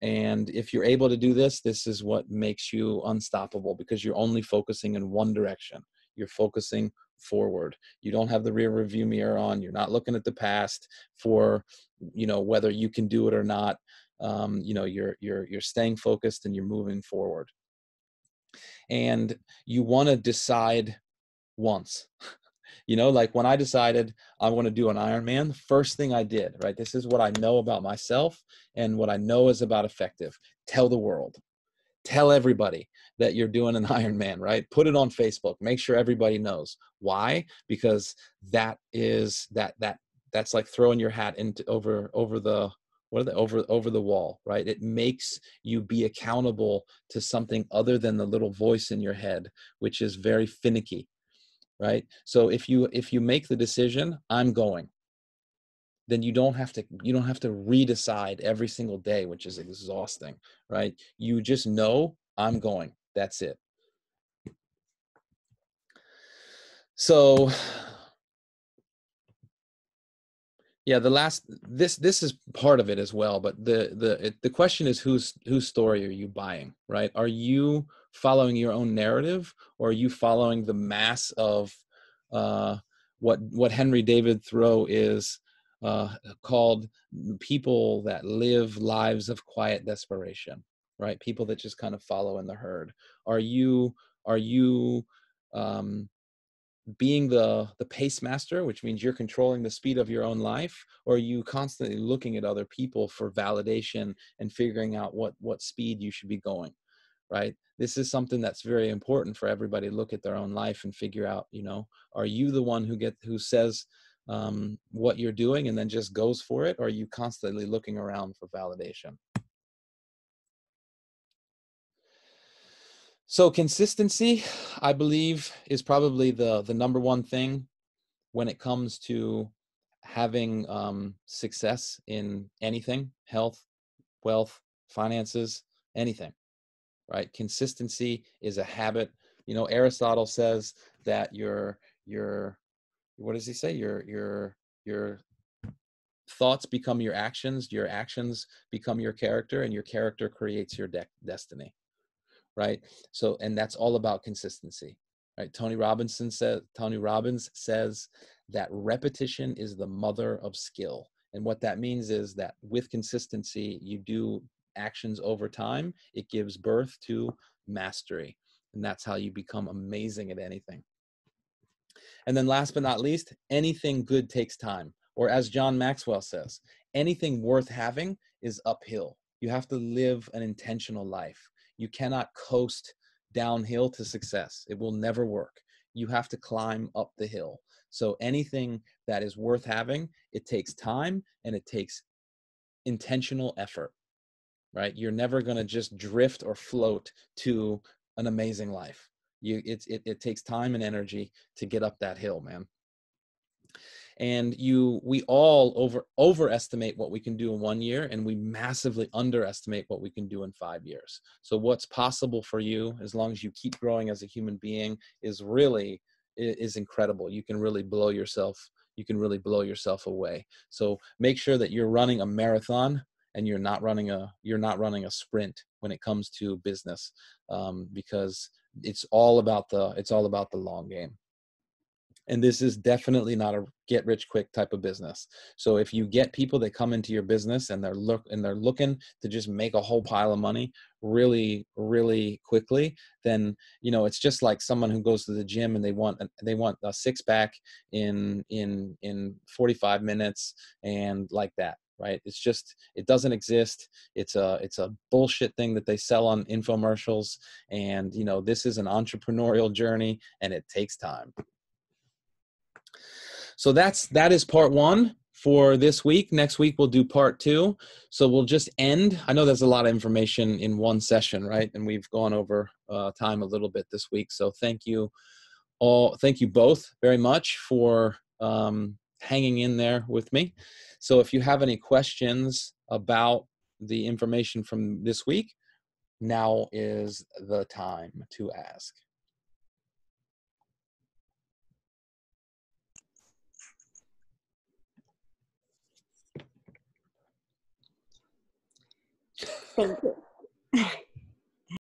And if you're able to do this, this is what makes you unstoppable, because you're only focusing in one direction. You're focusing forward. You don't have the rear review mirror on. You're not looking at the past for, whether you can do it or not. You're staying focused and you're moving forward. And you want to decide once. Like when I decided I want to do an Ironman, the first thing I did, right? This is what I know about myself and what I know is about effective. Tell the world. Tell everybody that you're doing an Ironman, right? Put it on Facebook. Make sure everybody knows. Why? Because that's like throwing your hat into over the wall, right? It makes you be accountable to something other than the little voice in your head, which is very finicky. Right? So if you make the decision, I'm going, then you don't have to redecide every single day, which is exhausting, right? You just know I'm going. That's it. So yeah, this is part of it as well, but the question is whose story are you buying, right? Are you following your own narrative, or are you following the mass of what Henry David Thoreau is called people that live lives of quiet desperation, right? People that just kind of follow in the herd. Are you being the pace master, which means you're controlling the speed of your own life, or are you constantly looking at other people for validation and figuring out what speed you should be going, right? This is something that's very important for everybody to look at their own life and figure out, are you the one who says what you're doing and then just goes for it, or are you constantly looking around for validation? So consistency, I believe, is probably the number one thing when it comes to having success in anything: health, wealth, finances, anything, right? Consistency is a habit. Aristotle says that what does he say? Your thoughts become your actions become your character, and your character creates your destiny. Right? So, and that's all about consistency, right? Tony Robbins says that repetition is the mother of skill. And what that means is that with consistency, you do actions over time, it gives birth to mastery. And that's how you become amazing at anything. And then last but not least, anything good takes time. Or as John Maxwell says, anything worth having is uphill. You have to live an intentional life. You cannot coast downhill to success. It will never work. You have to climb up the hill. So anything that is worth having, it takes time and it takes intentional effort, right? You're never going to just drift or float to an amazing life. It takes time and energy to get up that hill, man. And we all overestimate what we can do in 1 year, and we massively underestimate what we can do in 5 years. So what's possible for you, as long as you keep growing as a human being, is incredible. You can really blow yourself away. So make sure that you're running a marathon and you're not running a sprint when it comes to business, because it's all about the long game. And this is definitely not a get rich quick type of business. So if you get people that come into your business and they're looking to just make a whole pile of money really, really quickly, then it's just like someone who goes to the gym and they want a six pack in 45 minutes and like that. Right? It doesn't exist. It's a bullshit thing that they sell on infomercials. And this is an entrepreneurial journey and it takes time. So that is part one for this week. Next week, we'll do part two. So we'll just end. I know there's a lot of information in one session, right? And we've gone over time a little bit this week. So thank you all. Thank you both very much for hanging in there with me. So if you have any questions about the information from this week, now is the time to ask. Thank you.